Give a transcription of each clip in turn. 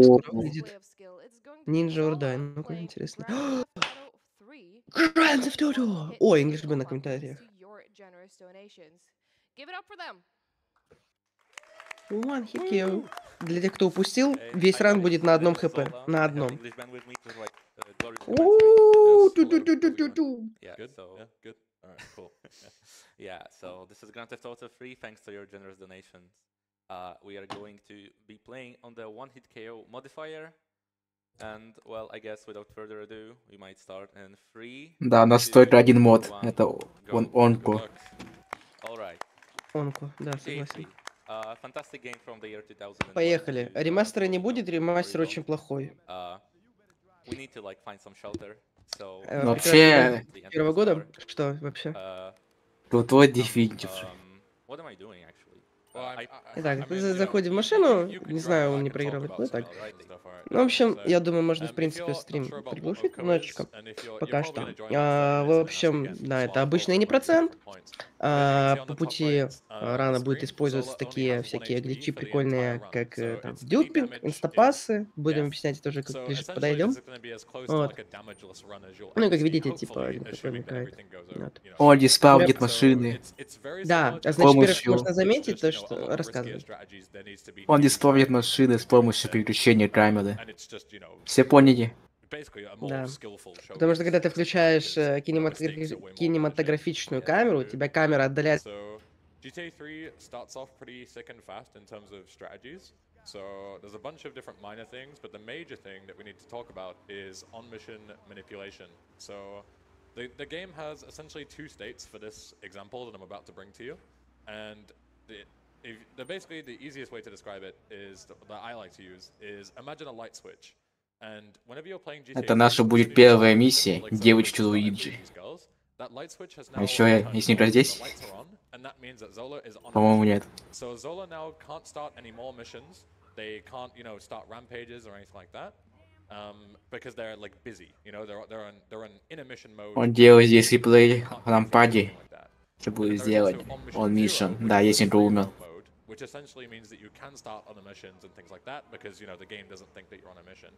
скоро выйдет. Ninja Ордай. Ну-ка, интересно. Grand Theft Auto! О, English бы на комментариях. One hit KO. Для тех, кто упустил, весь ранг будет на одном хп. На одном. Ooh, ту-ту-ту-ту-ту-ту. Yeah, Good? so Yeah, good. Alright, cool. yeah, so this is Grand Theft Auto 3 thanks to your generous donations. We are going to be playing on the one hit KO modifier. And well, I guess without further ado, we might start in 3. Да, у нас только один мод. 1, Это go. онко. Good luck. All right. Онку, да, GTA согласен. 3. Fantastic game from the year 2000. Поехали. Ремастера не будет, ремастер очень плохой. We need to like find some shelter. So Вообще, Первого года? Что вообще? крутой дефинитив. What am I doing actually? Итак, заходим в машину. Не знаю, он не проигрывает. Ну так. Ну, в общем, я думаю, можно, в принципе, стрим приглушить немножечко. Пока что. В общем, да, это обычный не процент. По пути рано будет использоваться такие всякие гличи прикольные, как там дюпинг, инстапассы. Будем объяснять это уже, как ближе подойдем. Вот. Ну, и как видите, типа, такой мелькает. Вот. Он диспаунит машины. Да, значит, первое, помощью- что можно заметить, то, что рассказывай. Он диспаунит машины с помощью переключения камеры. Все поняли? Да. Потому что когда ты включаешь кинематографичную камеру, у тебя камера отдаляется. So GTA 3 starts off pretty sick and fast in terms of strategies. So there's a bunch of different minor things, but the major thing that we need to talk about is on-mission manipulation. So the game has essentially two states for this example that I'm about to bring to you, and basically the easiest way to describe it is that I like to use is imagine a light switch. And whenever you're playing GTA, Это наша будет первая миссия. Девочки Луиджи. А еще, если не здесь? По-моему, нет. So Zola now can't start any more missions. They can't, start rampages or anything like that, because they're like busy. They're in a mission mode. Он делает здесь реплей в лампаде. Что будет сделать? Он миссион. Да, если ты умер. Which essentially means that you can start other missions and things like that because the game doesn't think that you're on a mission.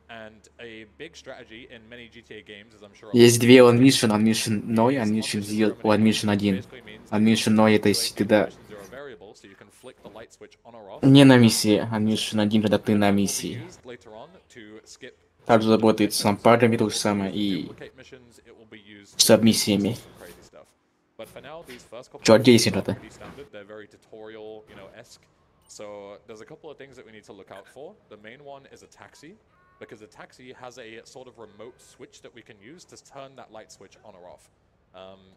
And a big strategy in many GTA games, as I'm sure. Есть две OnMission, OnMission 0, OnMission 0, OnMission 1. OnMission 0 это если ты не на миссии, OnMission 1 когда ты на миссии. Также работает с лампадами то же самое и с сабмиссиями. Чё, где есть это? So there's a couple of things that we need to look out for. The main one is a taxi, because the taxi has a sort of remote switch that we can use to turn that light switch on or off.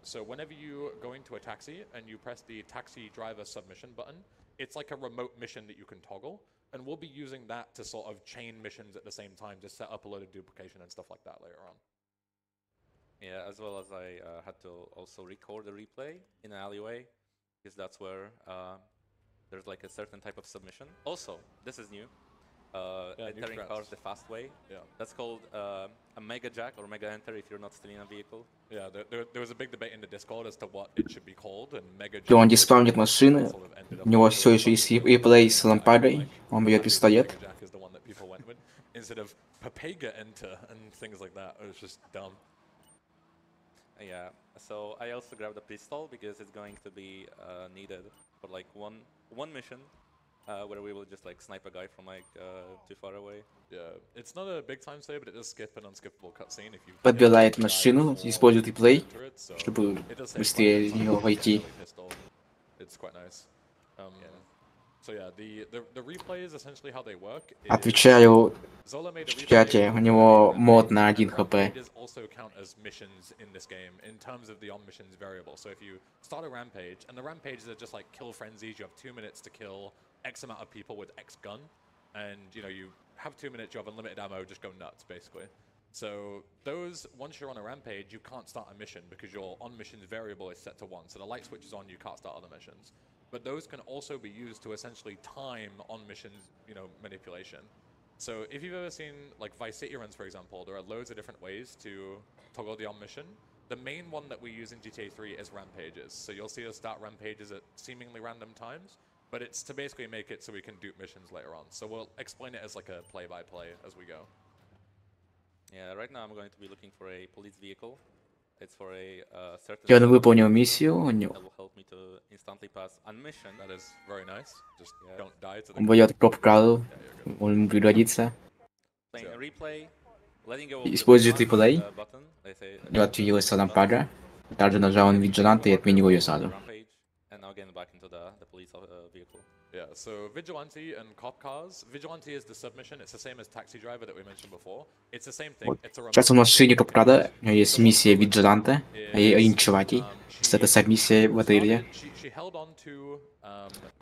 So whenever you go into a taxi and you press the taxi driver submission button, it's like a remote mission that you can toggle, and we'll be using that to sort of chain missions at the same time to set up a load of duplication and stuff like that later on. Yeah, as well as I had to also record the replay in an alleyway, because that's where there's like a certain type of submission. Also, this is new. Entering cars the fast way. Yeah. That's called a mega jack or mega enter if you're not still in a vehicle. Yeah, there was a big debate in the Discord as to what it should be called, and mega jack. И он диспаунит машины. У него все еще есть реплей с лампадой. Он берет пистолет. Mega jack is the one that people went with instead of Papega enter and things like that. It was just dumb. Yeah, so I also grabbed a pistol because it's going to be needed for like one mission where we will just like snipe a guy from like too far away. Yeah, it's not a big time save, but it does skip an unskippable cutscene if you. Подбирает машину, использует реплей, чтобы быстрее из него войти. It's quite nice. So yeah, the replays essentially how they work. Отвечаю в чате, у него мод на 1 хп. Also count as missions in this game in terms of the on missions variable. So if you start a rampage, and the rampages are just like kill frenzies, you have 2 minutes to kill X amount of people with X gun, and you have 2 minutes, you have unlimited ammo, just go nuts basically. So those, once you're on a rampage, you can't start a mission because your on missions variable is set to 1. So the light switch is on, you can't start other missions. But those can also be used to essentially time on missions, manipulation. So if you've ever seen like Vice City runs, for example, there are loads of different ways to toggle the on mission. The main one that we use in GTA 3 is rampages. So you'll see us start rampages at seemingly random times, but it's to basically make it so we can dupe missions later on. So we'll explain it as like a play-by-play as we go. Yeah, right now I'm going to be looking for a police vehicle. It's for a certain. И он выполнил миссию, that will help me to instantly pass a mission. That is very nice. Just don't die to the. он берет коп-кару, он пригодится. Playing a replay, letting go of Использует the реплей. button. They say, У него отвалилась лампада. Также нажал он Vigilante и отменил ее сразу. Rampage, and now getting back into the police vehicle. Yeah, so Vigilante and cop cars. Vigilante is the submission. It's the same as Taxi Driver that we mentioned before. It's the same thing. It's a Сейчас в машине коп-кара, у него есть миссия Vigilante, и линчеватель. Это сабмиссия в этой игре.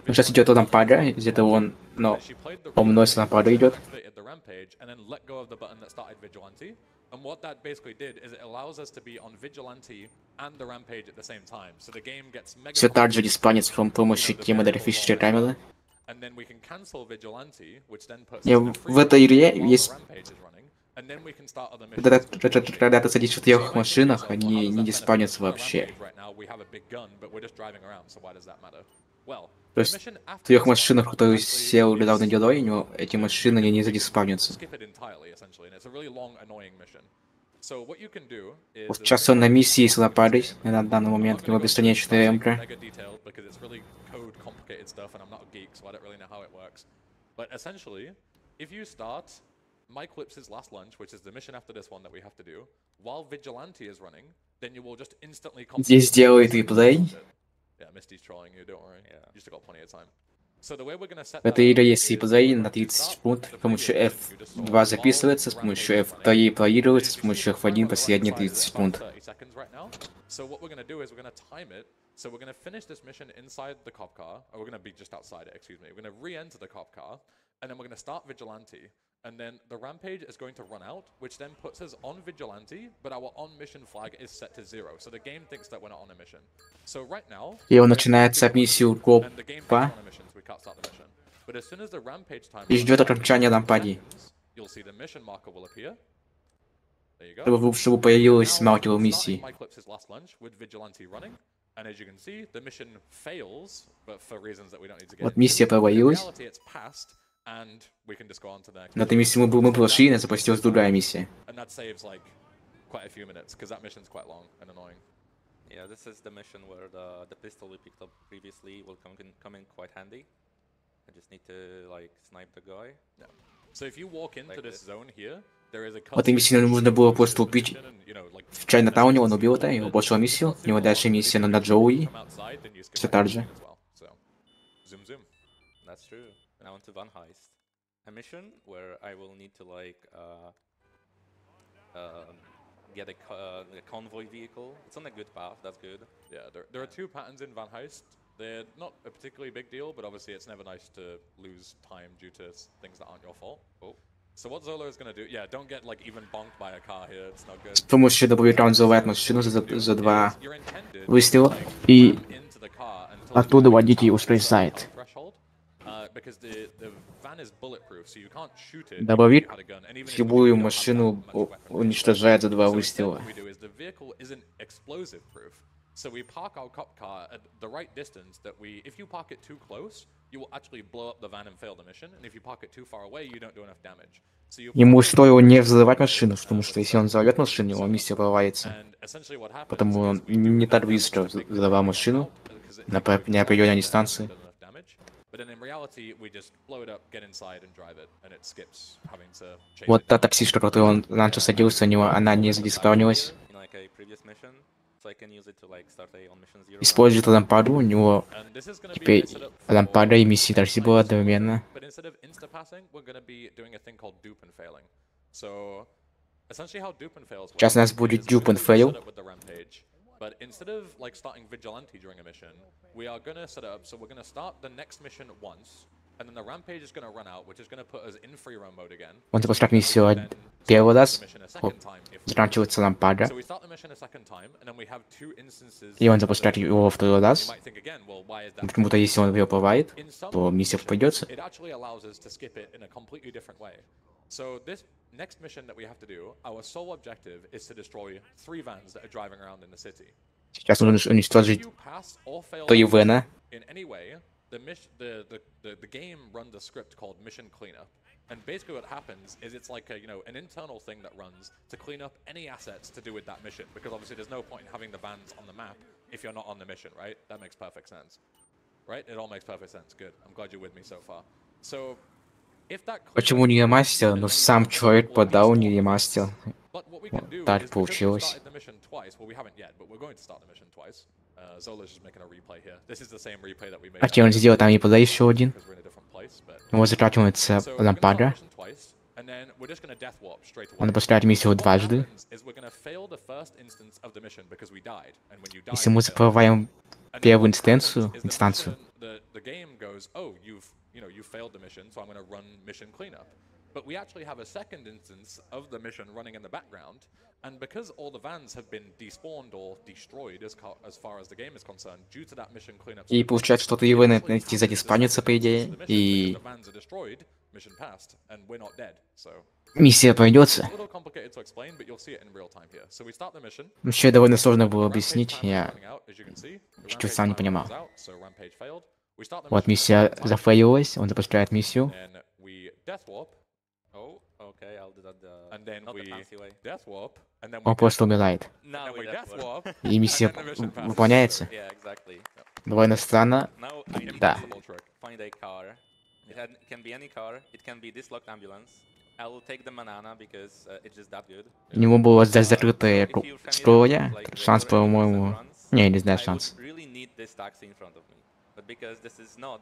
Ну, сейчас идет лампада, где-то он, но он носит лампаду идет. And what that basically did is it allows us to be on Vigilante and the Rampage at the same time. So the game gets mega. Все так же диспанец с помощью темы Fisher камеры. And then we can cancel Vigilante, which then puts в этой игре есть... And then we can start other missions. Когда ты садишься в 3 машинах, они не диспанятся вообще. То есть в 3 машинах, которые сел главный герой, у него эти машины не задиспавнятся. Вот сейчас он на миссии с лопатой на данный момент, у него бесконечная эмка. My Clips' last lunch, which is the mission after this one that we have to do, while Vigilante is running, then you will just instantly. Здесь делает реплей. Yeah, Misty's trolling you, don't worry. Yeah, you still got plenty of time. So the way we're gonna set. В этой игре есть реплей на 30 секунд. С помощью F2 записывается, с помощью F3 проигрывается, с помощью F1 последние 30 секунд. So what we're gonna do is we're gonna time it. So we're gonna finish this mission inside the cop car, or we're gonna be just outside it. Excuse me. We're gonna re-enter the cop car, and then we're gonna start Vigilante. And then the Rampage is going to run out, which then puts us on Vigilante, but our on-mission flag is set to 0. So the game thinks that we're not on a mission. So right now... И он начинает миссию копа. И ждет окончания лампади. Чтобы появилась маркер миссии. Вот миссия появилась. На этой миссии мы прошли, и запустилась другая миссия. Yeah, this is the mission where the pistol we picked up previously will come in quite handy. I just need to like snipe the guy. Yeah. So if you walk into this zone here, there is a. В этой миссии нужно было просто убить в Чайнатауне, он убил это, его пошел миссию. У него дальше миссия на Джоуи. Все так же. That's true. And I want to Van Heist. A mission where I will need to like get a convoy vehicle. It's on a good path, that's good. Yeah, there are 2 patterns in Van Heist. They're not a particularly big deal, but obviously it's never nice to lose time due to things that aren't your fault. Oh. So what Zola is going to do, yeah, don't get like even bonked by a car here, it's not good. С помощью добавления он взрывает машину за 2 выстрела и оттуда водитель ускользает. Добавит любую машину уничтожает за 2 выстрела. So we park our cop car at the right distance that if you park it too close, you will actually blow up the van and fail the mission. And if you park it too far away, you don't do enough damage. Ему стоило не взрывать машину, потому что если он взорвет машину, его миссия провалится. Потому он не так близко взорвал машину на определенной дистанции. Вот та таксишка, которую он раньше садился, у него она не задиспаунилась. Использует лампаду, у него теперь лампада и миссия такси была одновременно. Сейчас у нас будет dupe and fail. But instead of like starting Vigilante during a mission, we are going to set it up so we're going to start the next mission once, and then the Rampage is going to run out, which is going to put us in free roam mode again. Он запускает миссию первый раз, заканчивается лампада, и он запускает его второй раз. Почему-то если он ее провалит, то миссия попадется. So this next mission that we have to do, our sole objective is to destroy 3 vans that are driving around in the city. Сейчас нужно уничтожить 3 вена. the game runs a script called Mission Cleanup. And basically what happens is it's like an internal thing that runs to clean up any assets to do with that mission, because obviously there's no point in having the vans on the map if you're not on the mission, right? That makes perfect sense. Right? It all makes perfect sense. Good. I'm glad you're with me so far. So if that Почему не ремастер? Ну сам человек подал, не ремастер. But what we can do Так is, because we получилось. started the mission twice, well, we haven't yet, but we're going to start the mission twice. Zola's just making a replay here. This is the same replay that we made. А что он сделал? Там реплей еще один. Because we're in a different place, but... Его затрачивается So we're gonna start the лампада. mission twice, and then we're just gonna death warp straight away. Он запускает миссию What дважды. happens is we're gonna fail the first instance of the mission because we died, and when you die, Если мы you fail. закрываем And then первую what happens инстанцию, is the инстанцию, mission- the game goes, oh, you failed the mission, so I'm going to run mission cleanup. But we actually have a second instance of the mission running in the background, and because all the vans have been despawned or destroyed as far as the game is concerned, due to that mission cleanup. и получается, что ты его найти задиспанится, по идее, и The vans are destroyed, mission passed, and we're not dead. So миссия пройдется. it's a little complicated to explain, but you'll see it in real time here. So we start the mission. Вообще довольно сложно было Rampage объяснить, timer is я running out, as you can see. The что-то rampage сам не timer понимал. runs out, so rampage failed. We start the Вот mission миссия one time, зафейлилась, он запускает миссию. and we death warp, Oh, okay, I'll do that and then not the we fancy way. death warp, and then we Он просто умирает. Now we death warp, И миссия and then the mission passes. выполняется. Yeah, exactly. Довольно странно. Now I need Да. Impossible trick. find a car. It can be any car. It can be this locked ambulance. I will take the banana because it's just that good. У него было закрытое If you're familiar строя. with, like, Шанс, regular ambulance по-моему... runs, Не, не знаю I шанс. would really need this taxi in front of me. But because this is not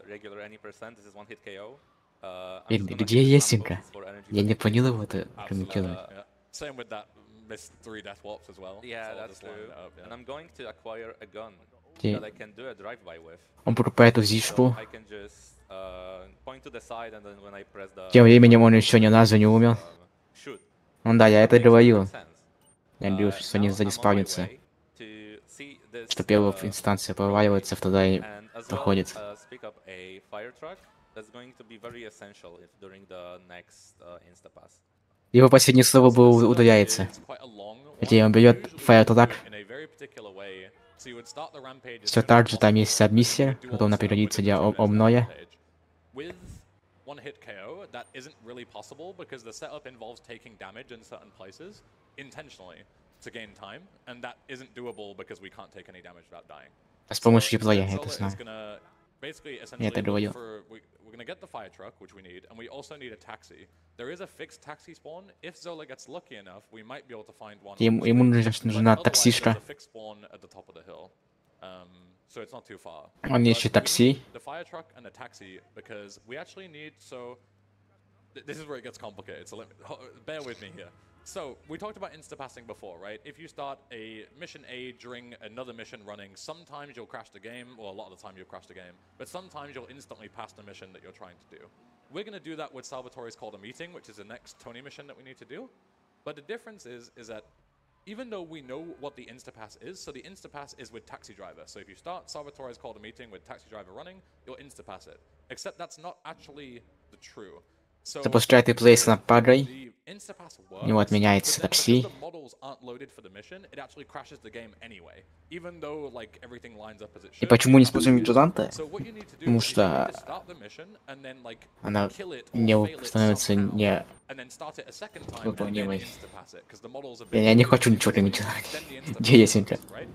regular any percent, this is one hit KO. I'm just gonna Где use some Есенька? bullets for energy Я не protection. понял его это Absolutely. комментировать. Yeah. Same with that missed 3 death warps as well. Yeah, So I'll that's just line true. it up, yeah. And I'm going to acquire a gun Окей. that I can do a drive-by with. Он покупает So УЗИшку. I can just point to the side, and then when I press the Тем временем он еще ни разу не умер. shoot. Ну да, я это Makes говорил. perfect sense. Я говорил, что они Now I'm on my задиспаунятся. way to see this, Что первая инстанция проваливается, вторая and as well, проходит. pick up a fire truck. That's going to be very essential if during the next Instapass. Его последнее слово было «удаляется». It's quite a long one, Окей, он берет usually фаер-трак. in a very particular way. So you would start the rampage as Все soon as так же, там possible, есть сабмиссия, do all потом она the setup переводится within для 2 minutes of that обноя. rampage. With one hit KO, that isn't really possible because the setup involves taking damage in certain places intentionally to gain time, and that isn't doable because we can't take any damage without dying. А с помощью So реплея, instead, я это Zola is знаю. gonna basically Я essentially это look говорил. we're gonna get the fire truck, which we need, and we also need a taxi. There is a fixed taxi spawn. If Zola gets lucky enough, we might be able to find one. Ему нужна But otherwise, таксишка. there's a fixed spawn at the top of the hill. So it's not too far. Он But ищет we такси. need the fire truck and a taxi because we actually need this is where it gets complicated. So bear with me here. So we talked about insta-passing before, right? If you start a mission A during another mission running, sometimes you'll crash the game, or a lot of the time you'll crash the game, but sometimes you'll instantly pass the mission that you're trying to do. We're going to do that with Salvatore's Call to Meeting, which is the next Tony mission that we need to do. But the difference is that even though we know what the Instapass is, so the Instapass is with Taxi Driver. So if you start Salvatore's Call to Meeting with Taxi Driver running, you'll Instapass it. Except that's not actually the true. So Запускает реплей с лампадой. the Instapass works, У него отменяется but then такси. because the models aren't loaded for the mission, it actually crashes the game anyway, even though like everything lines up as it should. И почему не используем Джуданта? So what you need to do Потому is you что need to start the mission and then like она kill it or не fail it становится somehow, не... and then start it a second time and then выполнимой. Instapass it because the models have been Я не loaded хочу for ничего the game, комментировать. then the Instapass Где Есенька? works, right?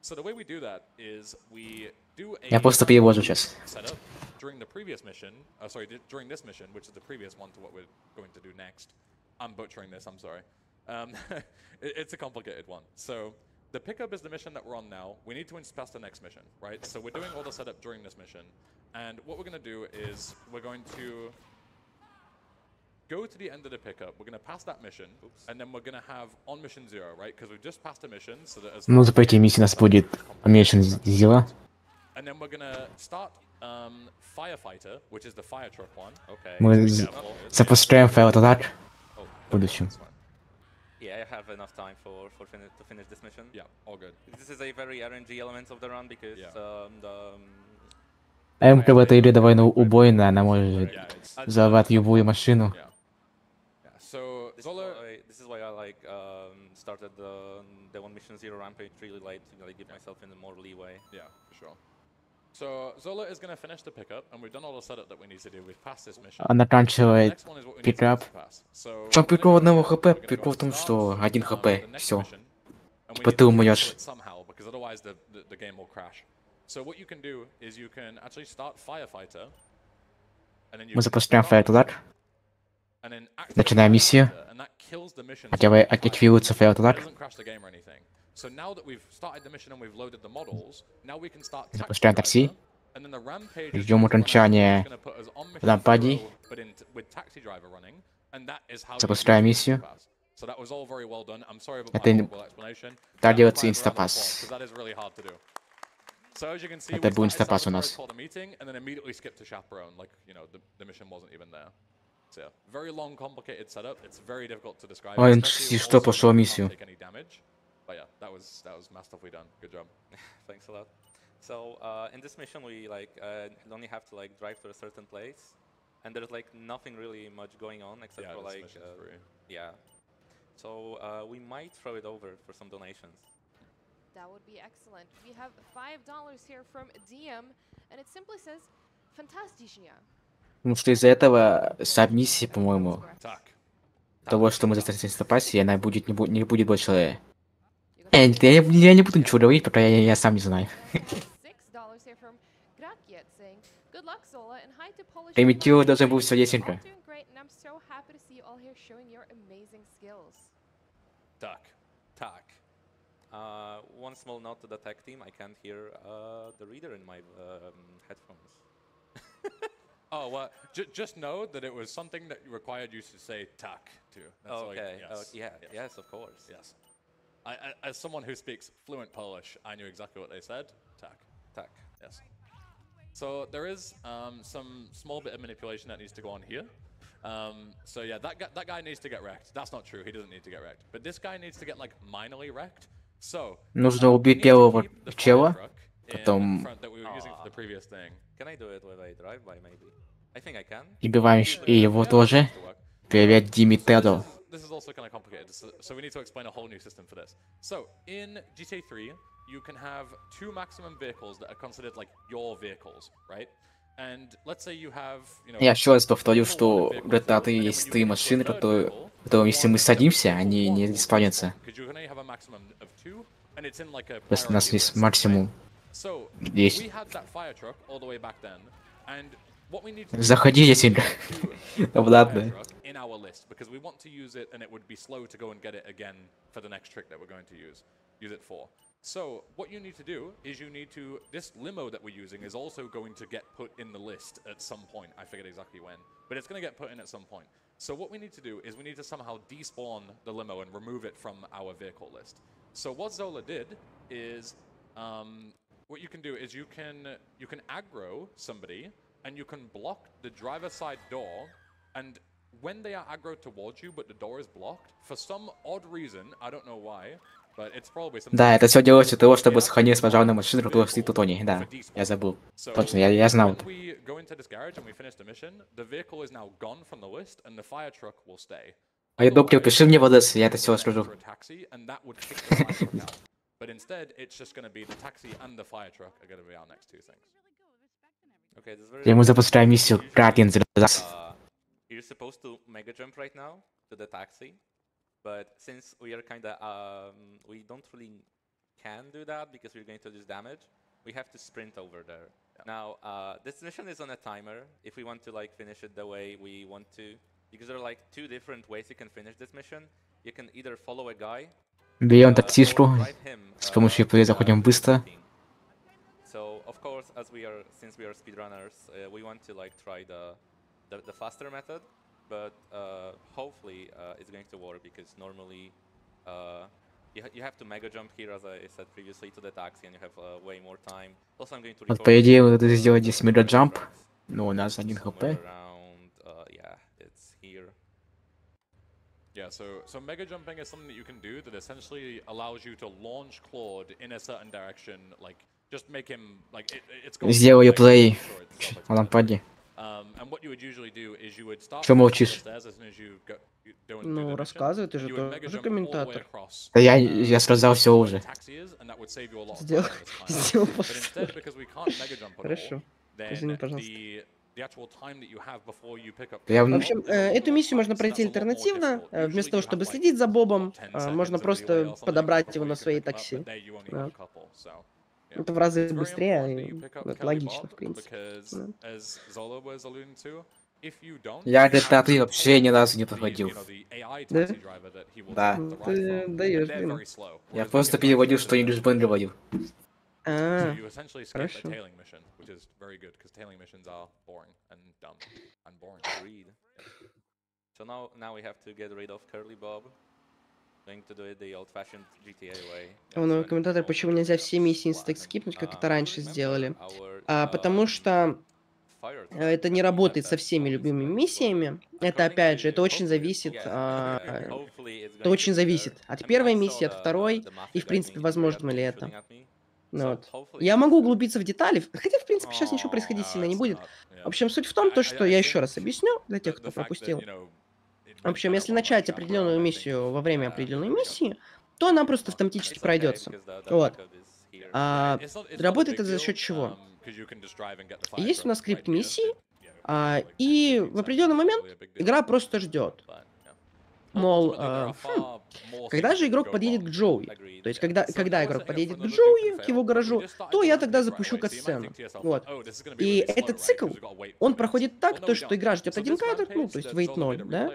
So the way we do that is we do a Я просто перевожу сейчас. setup during the previous mission, during this mission, which is the previous one to what we're going to do next. I'm butchering this, I'm sorry. It's a complicated one. So the pickup is the mission that we're on now. We need to pass the next mission, right? So we're doing all the setup during this mission. And what we're going to do is we're going to go to the end of the pickup. We're going to pass that mission. And then we're going to have on mission 0, right? Because we've just passed a mission. So that as Ну, за этой миссии у нас будет Mission Zero. And then we're going to start Firefighter, which is the fire truck one. Okay. Мы запускаем фаер-трак Oh, в будущем. that's fine. Yeah, I have enough time to finish this mission. Yeah, all good. This is a very RNG element of the run because Yeah. МК в этой игре довольно убойная, она может Yeah, it's взорвать любую машину. yeah. Yeah. So Zola, this is why I like started the one mission 0 rampage really late to like give myself in more leeway. yeah, for sure. So Zola is going to finish the pickup, and we've done all the setup that we need to do. We've passed this mission. Она The заканчивает next one is what we need to пикап. pass. So В чем we're прикол gonna go одного here, хп? we're gonna go Прикол в into том, start, что 1 the хп, next все. mission, and we Типа need ты to cancel умрешь. it somehow, because otherwise the game will crash. So what you can do is you can actually start Firefighter, and then you Мы can запускаем start фаер-удар. mission, and then activate Начинаем миссию. Firefighter, and that kills the mission Активируется it фаер-удар. doesn't crash the game or anything. So now that we've started the mission and we've loaded the models, now we can start Запускаем такси. and then the rampage Ждем окончания нападений. Запускаем миссию. So that was all very well done. I'm sorry about Это my horrible explanation. так Round делается five, round of инстапасс. applause, 'cause that is really hard to do. So as you can see, Это we был started инстапасс у Salvatore, нас. called a meeting, and then immediately skipped to chaperone, like, you know, the mission wasn't even there. So yeah, very long, complicated setup. It's very difficult to describe. Ой, especially и что also пошел when you миссию? can't take any damage. But yeah, that was masterfully done. Good job. Thanks a lot. So in this mission, we only have to like drive to a certain place, and there's like nothing really much going on except Yeah, for this like mission's free. yeah. So we might throw it over for some donations. That would be excellent. We have $5 here from DM, and it simply says "Fantastischnia." Потому что из-за этого сабмиссия, по-моему, Так. того, что мы заставим инстапассе, она будет не будет больше. Я не буду ничего говорить, пока я сам не знаю. $6 here from Grakiet saying, "Good luck, Zola, and hi to Polish." Примитив должен был все десенька. All doing great, and I'm so happy to see you all here showing your amazing skills. Tak. Tak. One small note to the tech team: I can't hear the reader in my headphones. Oh, well, just know that it was something that required you to say tak to. That's Okay. Yes. Yes, of course. Yes. As someone who speaks fluent Polish, I knew exactly what they said. Tak. Tak. Yes. So there is some small bit of manipulation that needs to go on here. So yeah, that guy needs to get wrecked. That's not true. He doesn't need to get wrecked. But this guy needs to get like minorly wrecked. So Нужно убить первого чела, потом that we were using for the previous thing. Can I do it with a drive-by maybe? I think I can. убиваем и его тоже. Привет, Димитеро. This is also kind of complicated, so we need to explain a whole new system for this. So in GTA 3, you can have 2 maximum vehicles that are considered like your vehicles, right? And let's say you have, you know, Я еще раз повторю, что в GTA 3 есть 3 машины, которые, если мы садимся, они не диспарятся. Просто у нас есть максимум 10. Заходи, если обратно. In our list because we want to use it and it would be slow to go and get it again for the next trick that we're going to use it for. So what you need to do is you need to, this limo that we're using is also going to get put in the list at some point. I forget exactly when, but it's going to get put in at some point. So what we need to do is we need to somehow despawn the limo and remove it from our vehicle list. So what Zola did is, what you can do is you can aggro somebody and you can block the driver's side door, and when they are aggroed towards you but the door is blocked, for some odd reason, I don't know why, but it's probably something. Да, это все делается для того, чтобы сохранить пожарную машину, которая стоит у Тони. Да, я забыл. Точно, я знал это. We go into this garage and we finish the mission, the vehicle is now gone from the list and the fire truck will stay. А я доктор, пиши мне в ОДС, я это все расскажу. But instead, it's just going to be the taxi and the fire truck are going to be our next 2 things. Okay, this is very. Я ему запускаю миссию Кратин за раз. You're supposed to mega jump right now to the taxi, but since we are we don't really can do that because we're going to lose damage, we have to sprint over there. Now, this mission is on a timer. If we want to like finish it the way we want to, because there are like 2 different ways you can finish this mission. You can either follow a guy. Берем таксишку, с помощью ПВ заходим быстро. So of course, since we are speedrunners, we want to like try the faster method, but hopefully it's going to work because normally you have to mega jump here, as I said previously, to the taxi, and you have way more time. Also, I'm going to. Вот по идее вот это сделать здесь мега джамп, но у нас 1 хп. Yeah, it's here. Yeah, so mega jumping is something that you can do that essentially allows you to launch Claude in a certain direction, like just make him like it's going. Сделаю плей на лампаде. Чё молчишь? Ну, рассказывай, ты же тоже комментатор. Да я сказал все уже. Сделал повтор. Хорошо. Извини, пожалуйста. В общем, эту миссию можно пройти альтернативно. Вместо того, чтобы следить за Бобом, можно просто подобрать его на своей такси. Да. Это в разы быстрее, и это логично, в принципе. Да. Я этот ты вообще ни разу не проходил. Да? Да. Ну, ты даешь, блин. Я просто переводил, что English Band говорил. А, хорошо. So now we have to get rid of Curly Bob. Going to do it the old-fashioned GTA way. Новый комментатор, почему нельзя все миссии инстак скипнуть, как это раньше сделали? Потому что это не работает со всеми любыми миссиями. Это, опять же, это очень зависит от первой миссии, от второй, и, в принципе, возможно ли это. Ну, вот. Я могу углубиться в детали, хотя, в принципе, сейчас ничего происходить сильно не будет. В общем, суть в том, то, что я еще раз объясню для тех, кто пропустил. В общем, если начать определенную миссию во время определенной миссии, то она просто автоматически пройдется. Вот. Работает это за счет чего? Есть у нас скрипт миссии, и в определенный момент игра просто ждет. Мол, когда же игрок подъедет к Джоуи? То есть, когда игрок подъедет к Джоуи, к его гаражу, то я тогда запущу катсцену. Вот. И этот цикл, он проходит так, то, что игра ждет один кадр, ну, то есть wait 0, да?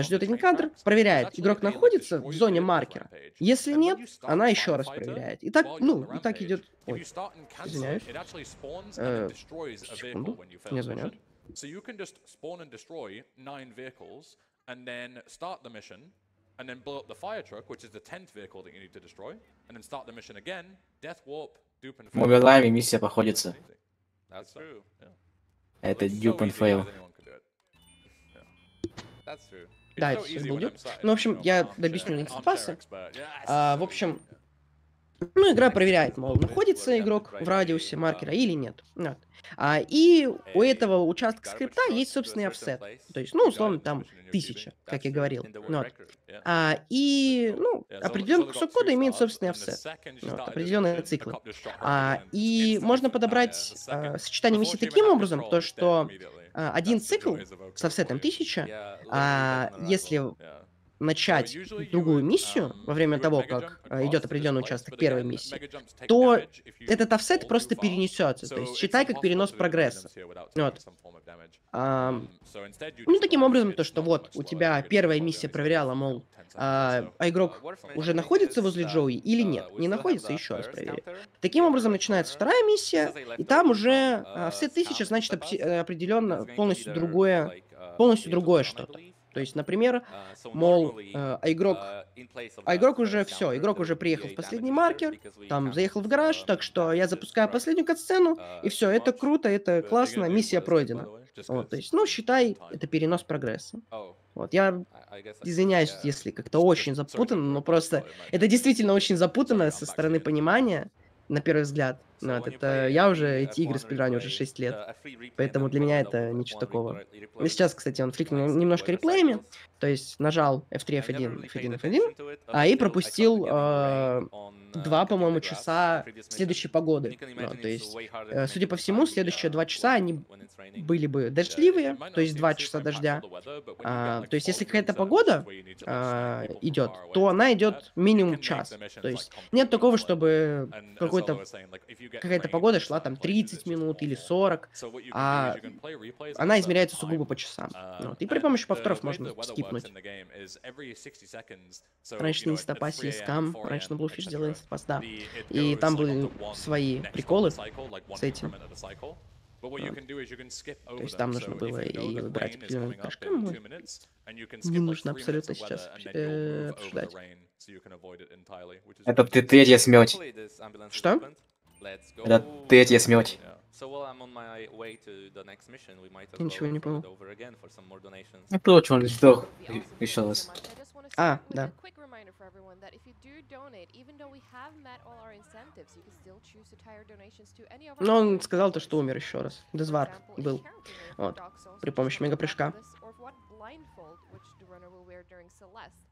Ждет один кадр, проверяет, игрок находится в зоне маркера. Если нет, она еще раз проверяет. И так, и так идет. Ой, извиняюсь. Секунду, мне звонят. And then start the mission, and then blow up the fire truck, which is the 10th vehicle that you need to destroy, and then start the mission again, death warp, dupe and fail. Мы умираем, и миссия проходится. That's true. Это dupe and fail. That's true. Да, это сейчас будет. Ну, в общем, я объясню инстапасы. В общем, игра проверяет, мол, находится игрок в радиусе маркера или нет. Вот. И у этого участка скрипта есть собственный офсет. То есть, условно, там 1000, как я говорил. Вот. Определенный кусок кода имеет собственный офсет. Вот, определенные циклы. И можно подобрать сочетание миссий таким образом, то что один цикл с офсетом 1000, если начать другую миссию во время того, как идет определенный участок первой миссии, то этот офсет просто перенесется. То есть считай как перенос прогресса. Вот. Таким образом, то, что вот у тебя первая миссия проверяла, мол, игрок уже находится возле Джоуи или нет. Не находится, еще раз проверяй. Таким образом начинается вторая миссия, и там уже офсет 1000 значит определенно полностью другое что-то. То есть, например, мол, игрок уже все, игрок уже приехал в последний маркер, там заехал в гараж, так что я запускаю последнюю катсцену, и все, это круто, это классно, миссия пройдена. Вот, то есть, считай, это перенос прогресса. Вот, я извиняюсь, если как-то очень запутанно, но просто это действительно очень запутанно со стороны понимания, на первый взгляд. Это я уже эти игры спидраню уже 6 лет, поэтому для меня это ничего такого. И сейчас, кстати, он фликнул немножко реплеями, то есть нажал F3, F1, F1, F1, и пропустил 2, по-моему, часа следующей погоды. То есть, судя по всему, следующие 2 часа они были бы дождливые, то есть 2 часа дождя. То есть, если какая-то погода идет, то она идет минимум час. То есть, нет такого, чтобы какая-то погода шла там 30 минут или 40, а она измеряется сугубо по часам. Вот. И при помощи повторов можно скипнуть. Раньше на инстапасе есть скам, раньше на Bluefish делали инстапас, да. И там были свои приколы с этим. Вот. То есть там нужно было и выбирать определенные кашки. Не нужно абсолютно сейчас обсуждать. Это третья смерть. Что? Это третья смерть. Я ничего не понял. Ну, прочь, он сдох еще раз. Да. that if you do donate, even though we have met all our incentives, you can still choose to tie your donations to any of our Но он other сказал то, rewards. что умер еще раз. For Дезвард example, a был. character name for Вот. Dark Souls, При such as помощи for what мегапрыжка. necklace or what blindfold which the runner will wear during Celeste.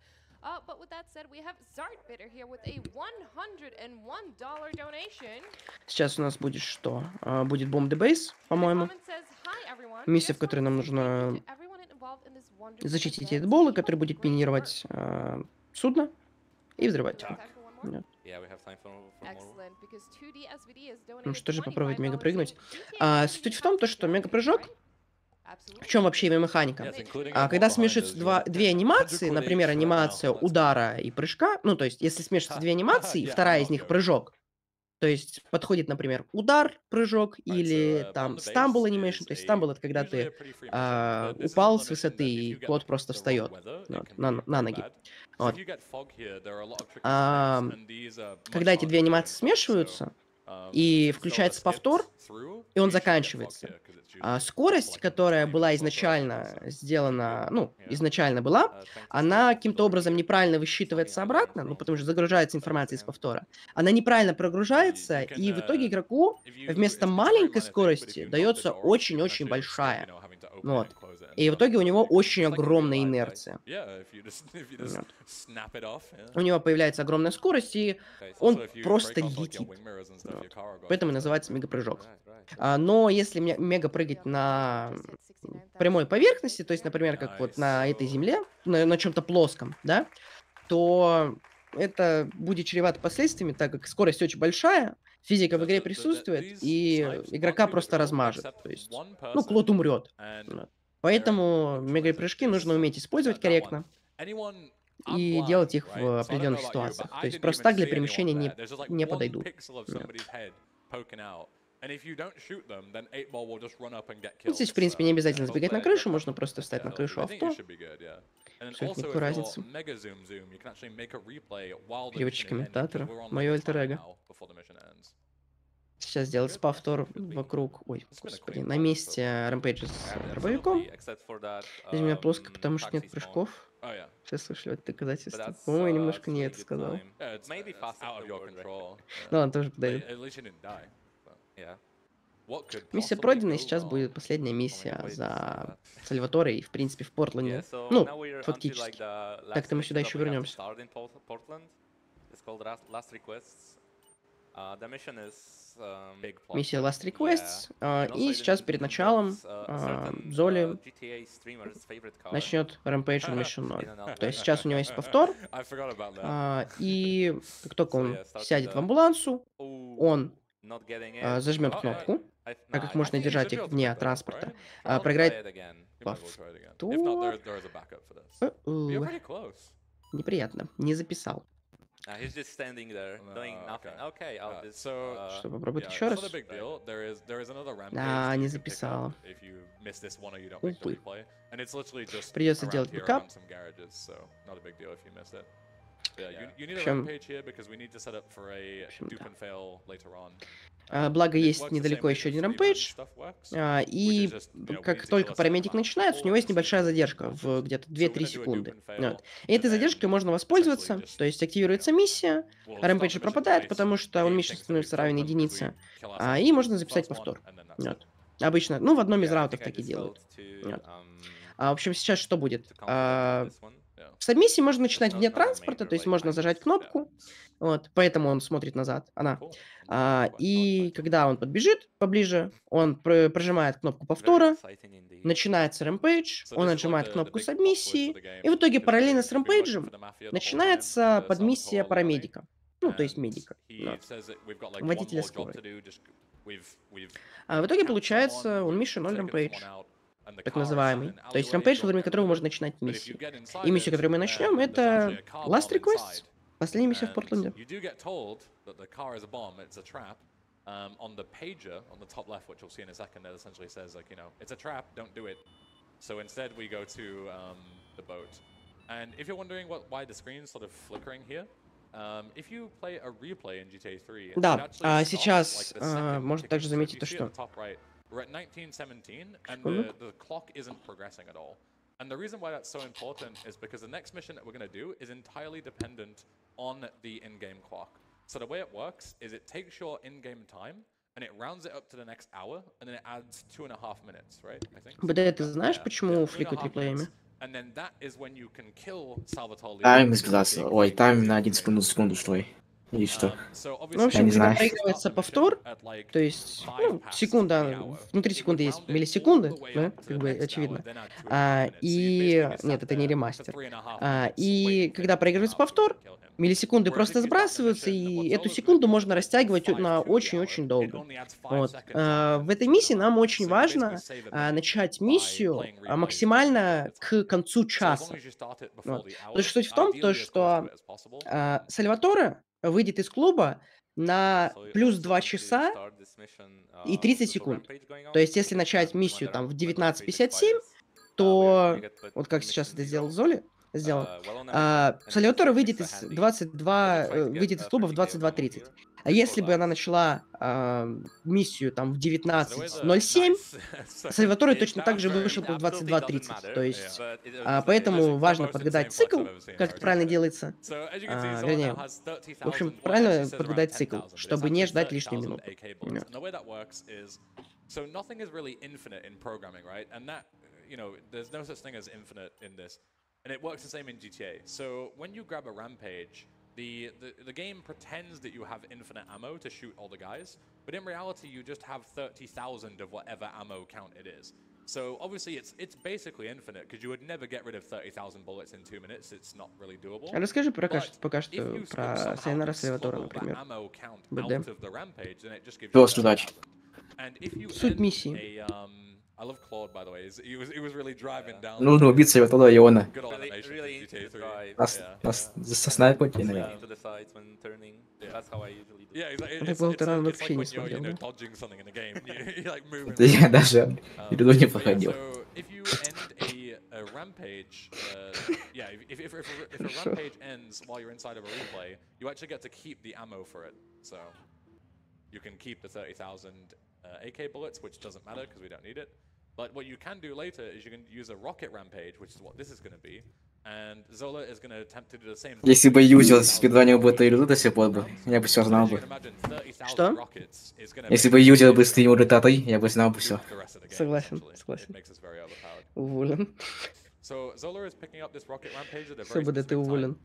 But with that said, we have Zartbitter here with a $101 donation. Сейчас у нас будет что? Будет Bomb the Base, по-моему. Миссия, в которой нам нужно защитить эдболы, который будет минировать судно и взрывать его. Нет. Ну что же, попробовать мега прыгнуть. Суть в том, что мега-прыжок, в чем вообще его механика? Когда смешиваются две анимации, например, анимация удара и прыжка, ну, то есть, если смешиваются две анимации, вторая из них прыжок, то есть подходит, например, удар, прыжок, или там stumble animation, то есть stumble — это когда ты упал с высоты, и кот просто встает на ноги. Вот. Когда эти две анимации смешиваются, и включается повтор, и он заканчивается. Скорость, которая была изначально сделана, ну, изначально была, она каким-то образом неправильно высчитывается обратно, ну, потому что загружается информация из повтора. Она неправильно прогружается, и в итоге игроку вместо маленькой скорости дается очень-очень большая. Вот. И в итоге у него очень огромная инерция. Вот. У него появляется огромная скорость, и он просто летит. Вот. Поэтому и называется мегапрыжок. Но если мега прыгать на прямой поверхности, то есть, например, как вот на этой земле, на чем-то плоском, да, то это будет чревато последствиями, так как скорость очень большая, физика в игре присутствует, и игрока просто размажет. То есть, ну, клот умрет. Вот. Поэтому мега-прыжки нужно уметь использовать корректно и делать их в определенных ситуациях. То есть просто так для перемещения не подойдут. Ну, здесь, в принципе, не обязательно забегать на крышу, можно просто встать на крышу авто. Все, никакой разницы. Переводчик комментатора. Мое альтер-эго. Сейчас сделать повтор вокруг... Ой, господи, на месте ремпейджа с дробовиком. Здесь у меня плоско, потому что нет прыжков. Все слышали это доказательство. По-моему, я немножко не это сказал. Ну ладно, тоже подойдет. Миссия пройдена, и сейчас будет последняя миссия за Сальваторе и, в принципе, в Портленде. Ну, фактически. Так-то мы сюда еще вернемся. Миссия Last Requests. И сейчас перед началом Золи начнет Rampage on Mission 0. То есть сейчас у него есть повтор. И как только он сядет в амбулансу, он зажмет кнопку, так как можно держать их вне транспорта, проиграет повтор. Неприятно, не записал. Что, попробуйте еще раз? Не записала. Увы. Придется делать бэкап. Благо есть недалеко еще один рампейдж, и как только парамедик начинается, у него есть небольшая задержка в где-то 2-3 секунды. Вот. И этой задержкой можно воспользоваться, то есть активируется миссия, рампейдж пропадает, потому что он миссия становится равен единице, и можно записать повтор. Вот. Обычно, ну, в одном из раутов так и делают. Вот. В общем, сейчас что будет? В сабмиссии можно начинать вне транспорта, то есть можно зажать кнопку, вот, поэтому он смотрит назад, и когда он подбежит поближе, он прожимает кнопку повтора, начинается рэмпейдж, он нажимает кнопку сабмиссии, и в итоге параллельно с рэмпейджем начинается подмиссия парамедика, ну, то есть медика, водителя скорой. В итоге получается он Mission 0 рэмпейдж. Так называемый. То есть рампейдж, во время которого можно начинать миссию. И миссию, которую мы начнем, это Last Request. Последняя миссия в Портленде. On the pager on the top left, which you'll see in a second, that essentially says, like, you know, it's a trap, don't do it. So instead we go to the boat. And if you're wondering why the screen's sort of flickering here, if you play a replay in GTA 3, да, сейчас можно также заметить то, что we're at 1917, and the clock isn't progressing at all. And the reason why that's so important is because the next mission that we're going to do is entirely dependent on the in-game clock. So the way it works is it takes your in-game time and it rounds it up to the next hour, and then it adds 2.5 minutes, right? I think. БД, ты знаешь, почему фликают реплеями? And then that is when you can kill Salvatore. Тайм сбрасывал. Ой, тайм на 11 минут в секунду, что ли? Или что? Ну, в общем, когда проигрывается повтор, то есть, ну, секунда, внутри секунды есть миллисекунды, да, как бы очевидно. И, нет, это не ремастер. И когда проигрывается повтор, миллисекунды просто сбрасываются, и эту секунду можно растягивать на очень-очень долго. Вот. В этой миссии нам очень важно начать миссию максимально к концу часа. Вот. То есть суть в том, то, что Сальваторе выйдет из клуба на плюс 2 часа и 30 секунд. То есть если начать миссию там в 19:57, то, вот как сейчас это сделал Золи, Сальваторе выйдет из клуба в 22:30. А если бы она начала миссию там в 19:07, Сальваторе точно так же вышел бы в 22:30. То есть, поэтому важно подгадать цикл, как это правильно делается. Вернее, в общем, правильно подгадать цикл, чтобы не ждать лишнюю минуту. So nothing is really infinite in programming, right? And that, you know, there's no such thing as infinite in this. And it works the same in GTA. So when you grab a rampage, the game pretends that you have infinite ammo to shoot all the guys, but in reality you just have 30,000 of whatever ammo count it is. So obviously it's basically infinite, because you would never get rid of 30,000 bullets in 2 minutes. It's not really doable. Расскажи пока что про Сайнара Сальватора, например. Просто удачи. Суть миссии. I love Claude, by the way. He was really driving down. Нужно убить Сальватора и Иона. Really easy to drive. Нас снайпать, наверное. To the sides when turning. That's how I usually do. Yeah, it's like вообще не when you're, смотрел, да? dodging something in the game. You're like moving. Да я даже игру не проходил. So if you end a rampage, yeah, if a rampage ends while you're inside of a replay, you actually get to keep the ammo for it. So you can keep the 30,000 AK bullets, which doesn't matter because we don't need it. But what you can do later is you can use a rocket rampage, which is what this is going to be. And Zola is going to attempt to do the same thing. Если бы юзал спидранил бы эту игру до сих пор бы, я бы все знал бы. Что? Если бы юзал бы стримил GTA 3, я бы знал бы все. Согласен. Уволен. Все, БД, ты уволен.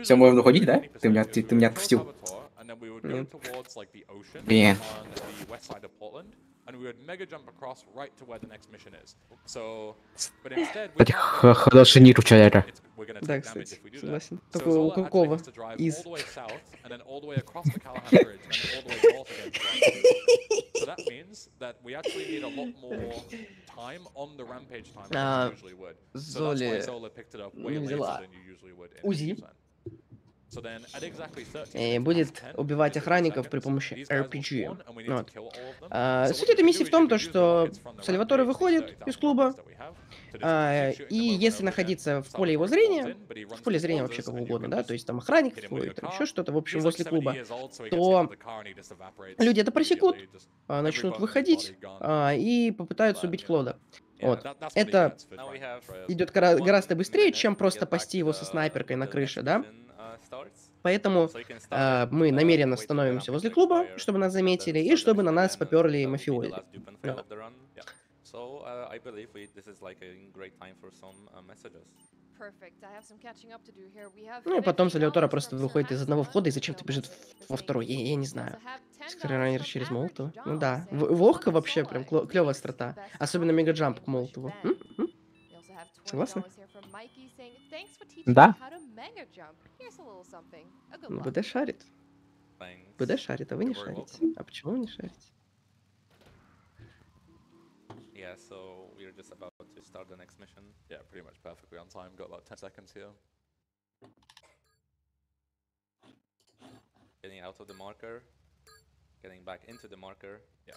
Все, можно уходить, да? Ты меня отпустил. Блин. Кстати, хороший ник у человека. Да, кстати, согласен. Только у какого? Из. Золи не взяла УЗИ. И будет убивать охранников при помощи RPG. Вот. Суть этой миссии в том, что Сальваторе выходит из клуба, и если находиться в поле его зрения, в поле зрения вообще кого угодно, да, то есть там охранник, еще что-то, в общем, возле клуба, то люди это просекут, начнут выходить и попытаются убить Клода. Вот. Это идет гораздо быстрее, чем просто пасти его со снайперкой на крыше, да? Поэтому мы намеренно становимся возле клуба, чтобы нас заметили, и чтобы на нас поперли мафиози. Ну и потом Сальваторе просто выходит из одного входа и зачем-то бежит во второй. Я не знаю. Скоронайнер через Молотова. Ну да. В OHKO вообще прям клевая страта. Особенно мегаджамп к Молотову. Согласна? Да. Ну, БД шарит. БД шарит, а вы не шарите. А почему вы не шарите? Yeah, so we're just about to start the next mission. Yeah, pretty much perfectly on time. Got about 10 seconds here. Getting out of the marker, getting back into the marker. Yeah.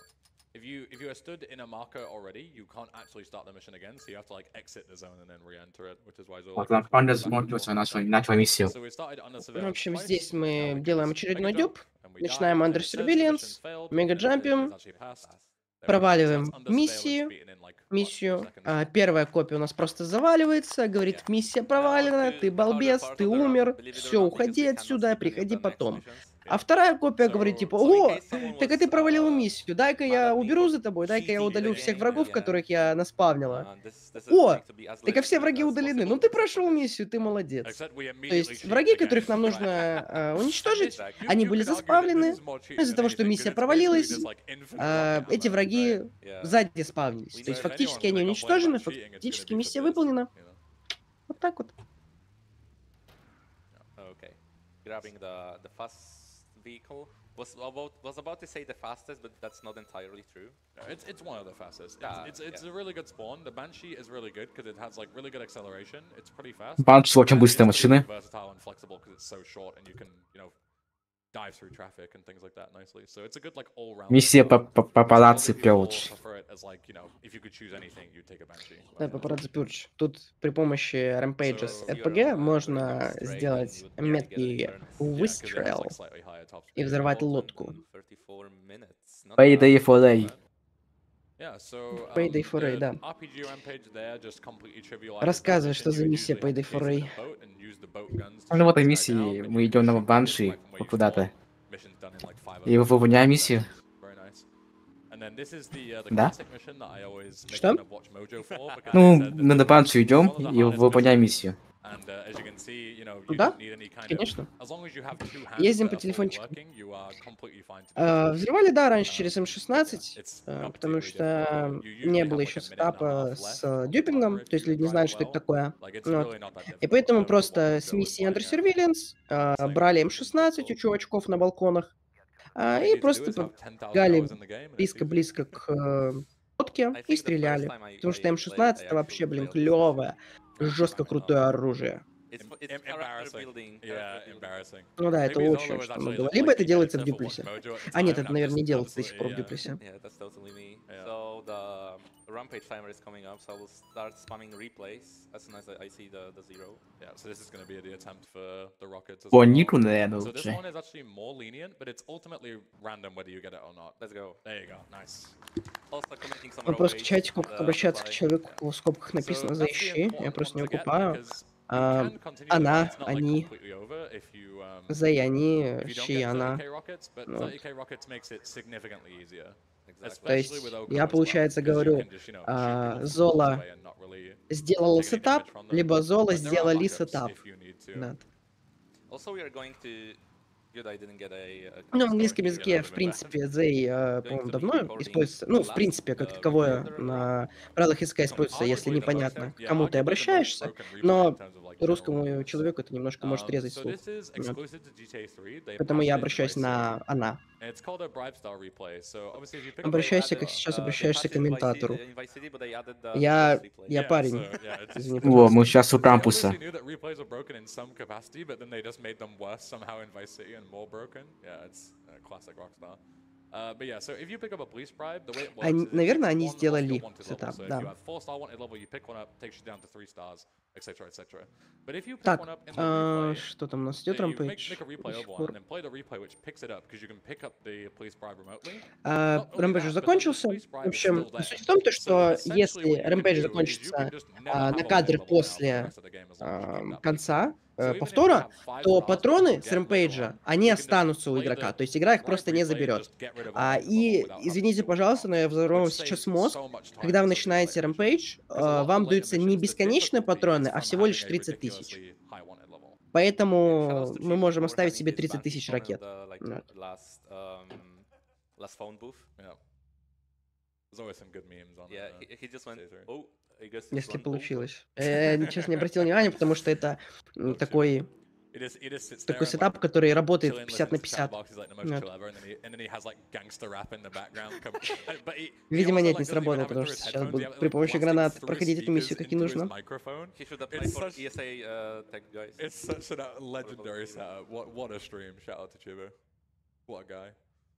If you are stood in a marker already, you can't actually start the mission again, so you have to like exit the zone and then re-enter it, which is why Zola. Начал миссию. В общем, здесь мы делаем очередной дюб, начинаем Under Surveillance, мегаджампим, проваливаем миссию, миссию. Первая копия у нас просто заваливается, говорит, миссия провалена, ты балбес, ты умер, все, уходи отсюда, приходи потом. А вторая копия говорит, типа, ого, так и ты провалил миссию, дай-ка я уберу за тобой, дай-ка я удалю всех врагов, которых я наспавнила. О, так а все враги удалены, ну ты прошел миссию, ты молодец. То есть враги, которых нам нужно уничтожить, они были заспавлены, из-за того, что миссия провалилась, эти враги сзади спавнились. То есть фактически они уничтожены, фактически миссия выполнена. Вот так вот. Okay. Grabbing the fast vehicle was about to say the fastest, but that's not entirely true. No, it's one of the fastest. Yeah, It's a really good spawn. The Banshee is really good because it has like really good acceleration. It's pretty fast. Банши очень быстрая машина. Versatile and flexible because it's so short and you can, dive through traffic and things like that nicely. So it's a good like all-round. Миссия папарацци Пёрч. Да, папарацци Пёрч. Тут при помощи рэмпейджа с РПГ можно сделать меткий выстрел и взорвать лодку. Payday for A. Payday for A, да. Рассказывай, что за миссия Payday for A. Ну, в этой миссии мы идем на Банши куда-то и выполняем миссию. Да? Что? Ну, мы на Банши идем и выполняем миссию. Да, конечно. Ездим по телефончику. Взрывали, да, раньше через М16, потому что не было еще сетапа с дюпингом, то есть люди не знали, что это такое. Вот. И поэтому просто с миссией Under Surveillance брали М16 у чувачков на балконах и просто подбегали близко-близко к лодке и стреляли. Потому что М16 это вообще, блин, клевое, жестко крутое оружие. Ну да, это очень много. Либо это делается в дюплесе. А нет, это, наверное, не делается до сих пор в дюплесе. Rampage timer is coming up, so I will start spamming replays as soon as I see the zero. Yeah, so this is going to be the attempt for the rockets as По well. нику, наверное, So this лучше. one is actually more lenient, but it's ultimately random whether you get it or not. Let's go. There you go, nice. Also committing some Вопрос к rotates чатику, on как the обращаться к fly. человеку, в скобках написано So за that's the ищи, я important просто one не to get выкупаю. because you can continue the Она, run. It's not like они, completely over if you за и они, if you don't щи, get она. 30k rockets, but Вот. 30k rockets makes it significantly easier. Exactly. То есть Especially with OHKO я, as well, получается, because you говорю, can just, shoot people from Зола miles away and not really сделала take any сетап, damage from them. либо Зола But there are сделали backups сетап. if you need to. Да. Also, we are going to. Good, I didn't get a Ну, в cover английском story. языке, в принципе, they, по-моему, давно используется. Ну, в принципе, как таковое на правилах языка используется, если непонятно, к кому ты обращаешься, но русскому человеку это немножко может резать So слух. this is Вот. exclusive to GTA 3. They Поэтому patched я it in обращаюсь Vice City. на она. And it's called a bribe style replay. So obviously if you pick up Обращайся, a как сейчас They обращаешься к patched it in Vice комментатору. City, but they added the Я reverse replay. Yeah, парень. so, yeah, it's Извини, Во, пожалуйста. мы сейчас у They кампуса. obviously knew that replays were broken in some capacity, but then they just made them worse somehow in Vice City and more broken. Yeah, it's classic Rockstar. But yeah, so if you pick up a police bribe, the way it works is it Наверное, takes они one off your сделали wanted сетап, level. So if да. you have 4-star wanted level, you pick one up, takes you down to 3 stars, etc., etc. But if you pick Так, one up in the replay, что там у нас so идет you рампейдж? make a replay До of сих one, пор. and then play the replay which picks it up, because you can pick up the police bribe remotely. Not only Рэмпейдж that, but then the закончился. police В bribe is общем, still there. суть в том, то, So что essentially если what you can рэмпейдж do is you закончится can just never have на a wanted кадр level now for the после rest of the game as long as you keep that конца So even if you повтора, have 5 то stars, патроны which you'll с get later рэмпейджа, on, они you can just останутся у play игрока. the То есть игра их bribe просто не replay and заберет. just get rid of one wanted level И, without извините, having to пожалуйста, но я взорву which сейчас saves мозг. so much time Когда вы in начинаете subsequent missions. рэмпейдж, 'Cause a lot of вам the later даются не missions, the бесконечные difficulty патроны, is а from всего лишь having a 30 тысяч. ridiculously high wanted level. Поэтому Shoutouts to мы Chibu можем for оставить having себе this 30 Banshee тысяч spawn in ракет. the, like, Да. last phone booth. Yeah. There's always some good memes on Yeah, he just went, GTA 3. oh, I guess it's Если run. Oh, получилось. Я сейчас не обратил внимания, потому что это такой Такой сетап, который работает chilling, 50 на listens to 50. Chatterbox, he's like the most Вот. chill ever, and then he has like gangster rap in the background. But he Видимо, also, нет, like, не doesn't even сработало, have it потому through что his сейчас headphones. He будут has, при like, помощи plastic гранат through проходить эту speakers миссию, как и into his нужно. microphone. he should apply It's for such- ESA tech guys. It's such a legendary setup. What a stream. Shout out to Chibu. What a guy.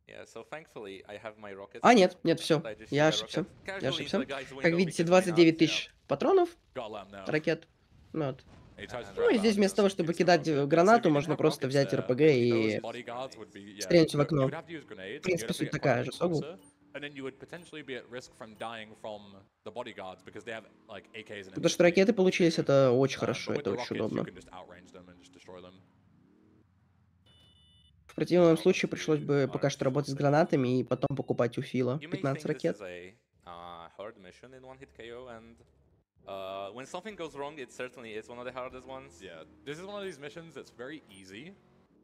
Yeah, so thankfully I have my rockets. Нет, все. I just Я shoot a ошибся. rocket Я casually into ошибся. the guy's Как window видите, because why not? 29 тысяч патронов, Gotta let him know. ракет. Вот. He tries to Ну drop и out здесь and вместо just того, чтобы use the кидать rocket. гранату, So if you можно didn't have просто rockets взять there, РПГ then и those bodyguards would be- yeah, стрельнуть в you окно. would have to use grenades. В принципе, You'd have to суть get quite a такая bit же, Согу. closer. and then you would potentially be at risk from dying from the bodyguards because they have like AKs and Потому что ракеты получились, это очень хорошо, but with это the очень rockets, you удобно. can just outrange them and just destroy them. В противном случае пришлось бы пока что работать с гранатами и потом покупать у Фила You may 15 think this ракет. is a hard mission in one hit KO, and when something goes wrong, it certainly is one of the hardest ones. Yeah, this is one of these missions that's very easy,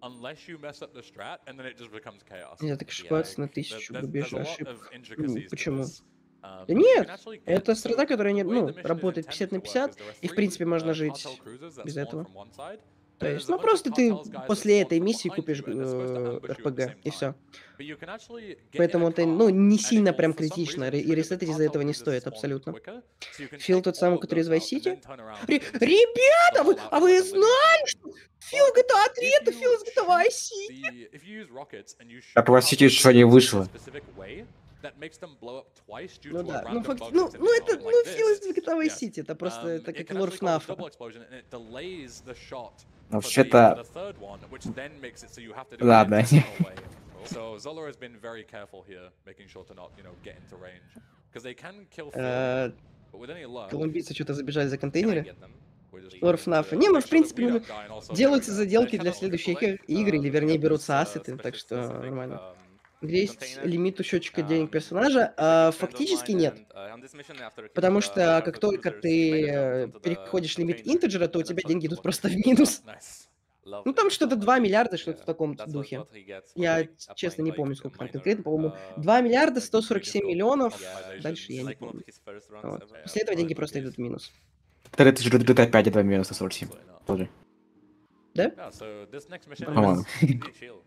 unless you mess up the strat, and then it just becomes chaos. Я так ошибаться на 1000 There's рубеж a lot ошибок. of intricacies to Почему? this. Да You can нет, actually get- это so страда, которая не, the way the ну, mission is работает intended 50 на to work 50, is there are и в three, принципе можно cartel жить cruisers that без spawn этого. from one side, То and есть, there's a ну bunch of просто ты cartels guys that после spawn этой from миссии behind купишь you, and they're supposed to ambush you at the РПГ, same и time. все. But you can actually get in Поэтому a это, ну, car, не and it сильно will, прям for some критично, reason, и trigger the ресетить из-за cartel этого не cruisers to стоит spawn абсолютно. quicker, so you can Фил take тот all самый, of который из those out Vice and City. then turn around Ребята, the whole а outfit вы like a living знали, что Фил But GTA 3 if это you Фил из GTA shoot City? if you use rockets and you shoot Так у вас out City the еще не cruisers in a вышло. specific way, that makes them blow up twice due Ну to a да, ну random факт, bug ну, that's in ну the это, engine ну like Фил из this. GTA Yes. City, это просто, это It как can лор actually cause a ФНАФа. double explosion and it delays the shot Ну, for вообще-то... the third one, which then makes it so you have to do Ладно. it in a traditional way. So Zola has been very careful here, making sure to not, get into range. Because they can kill Phil, but with any luck, Колумбийцы что-то забежали за Can I контейнеры. get them? we're just Лор trying ФНАФа. to Не, ну make в sure that принципе, we ну, don't die, and also делаются there we go. заделки I для cannot следующих like, игр, или looking вернее at берутся this, ассеты, так что specific, нормально. Где есть container. лимит у счетчика денег He's персонажа? a good friend of Фактически mine, нет. and, on this mission, after killing Потому the что как cartel только cruisers, he made a jump ты onto the переходишь лимит container интеджера, то у and then тебя started деньги to идут watch просто в it. минус. Nice. Lovely. Ну там что-то 2 миллиарда, Yeah, что-то в таком that's духе. what he gets for, Я, like, честно, applying, не like, помню, a сколько там minor, конкретно, по-моему, uh, 2 миллиарда like, 147 pretty миллионов. difficult Дальше я не like one помню. of his first runs Вот. ever. После этого деньги Right, просто like идут в минус. Это же GTA 5 2 минуса 47. Absolutely not. Тоже. Да? Yeah, so this next mission По-моему. is... Pretty chill.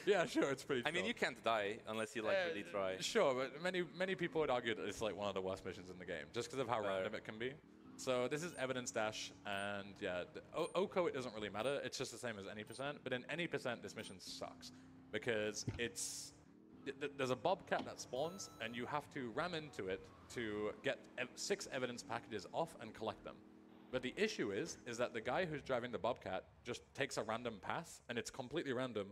Yeah, sure, it's pretty I mean, chill. you can't die unless you like really try. Sure, but many people would argue that it's like one of the worst missions in the game, just because of how random it can be. So this is evidence dash, and yeah, OHKO it doesn't really matter. It's just the same as any percent. But in any percent, this mission sucks because there's a bobcat that spawns, and you have to ram into it to get 6 evidence packages off and collect them. But the issue is that the guy who's driving the bobcat just takes a random path, and it's completely random.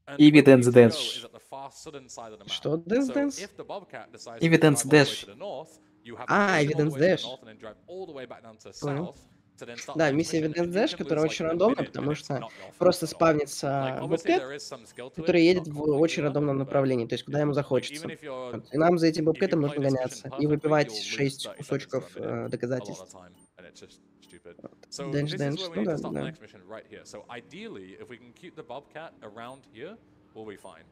And Evidence where we need to dash. go is at the far southern side of the map. Что dance So dance? if the bobcat decides Evidence to drive all the way dash. to the north, you have А, to push him all the evidence way to the dash. north and then drive all the way back down to Понял. south to then start Да, the next миссия mission, Evidence and you Dash, can которая lose, очень like, a рандомна, minute потому and it's что not your fault просто at all. Like, спавнится obviously бобкэт, there is some skill to it, который it's едет not в completely очень learned, рандомном but направлении, то есть куда ему like, захочется. even if you're Вот. И нам за этим if you бобкэтом play нужно this mission гоняться и perfectly, выпивать you'll lose 6 30 seconds кусочков to a minute a lot of доказательств. time, and it's just stupid. So Дэнш, this is дэнш, where we ну need да, to start the да. next mission right here. So ideally, if we can keep the bobcat around here, we'll be fine.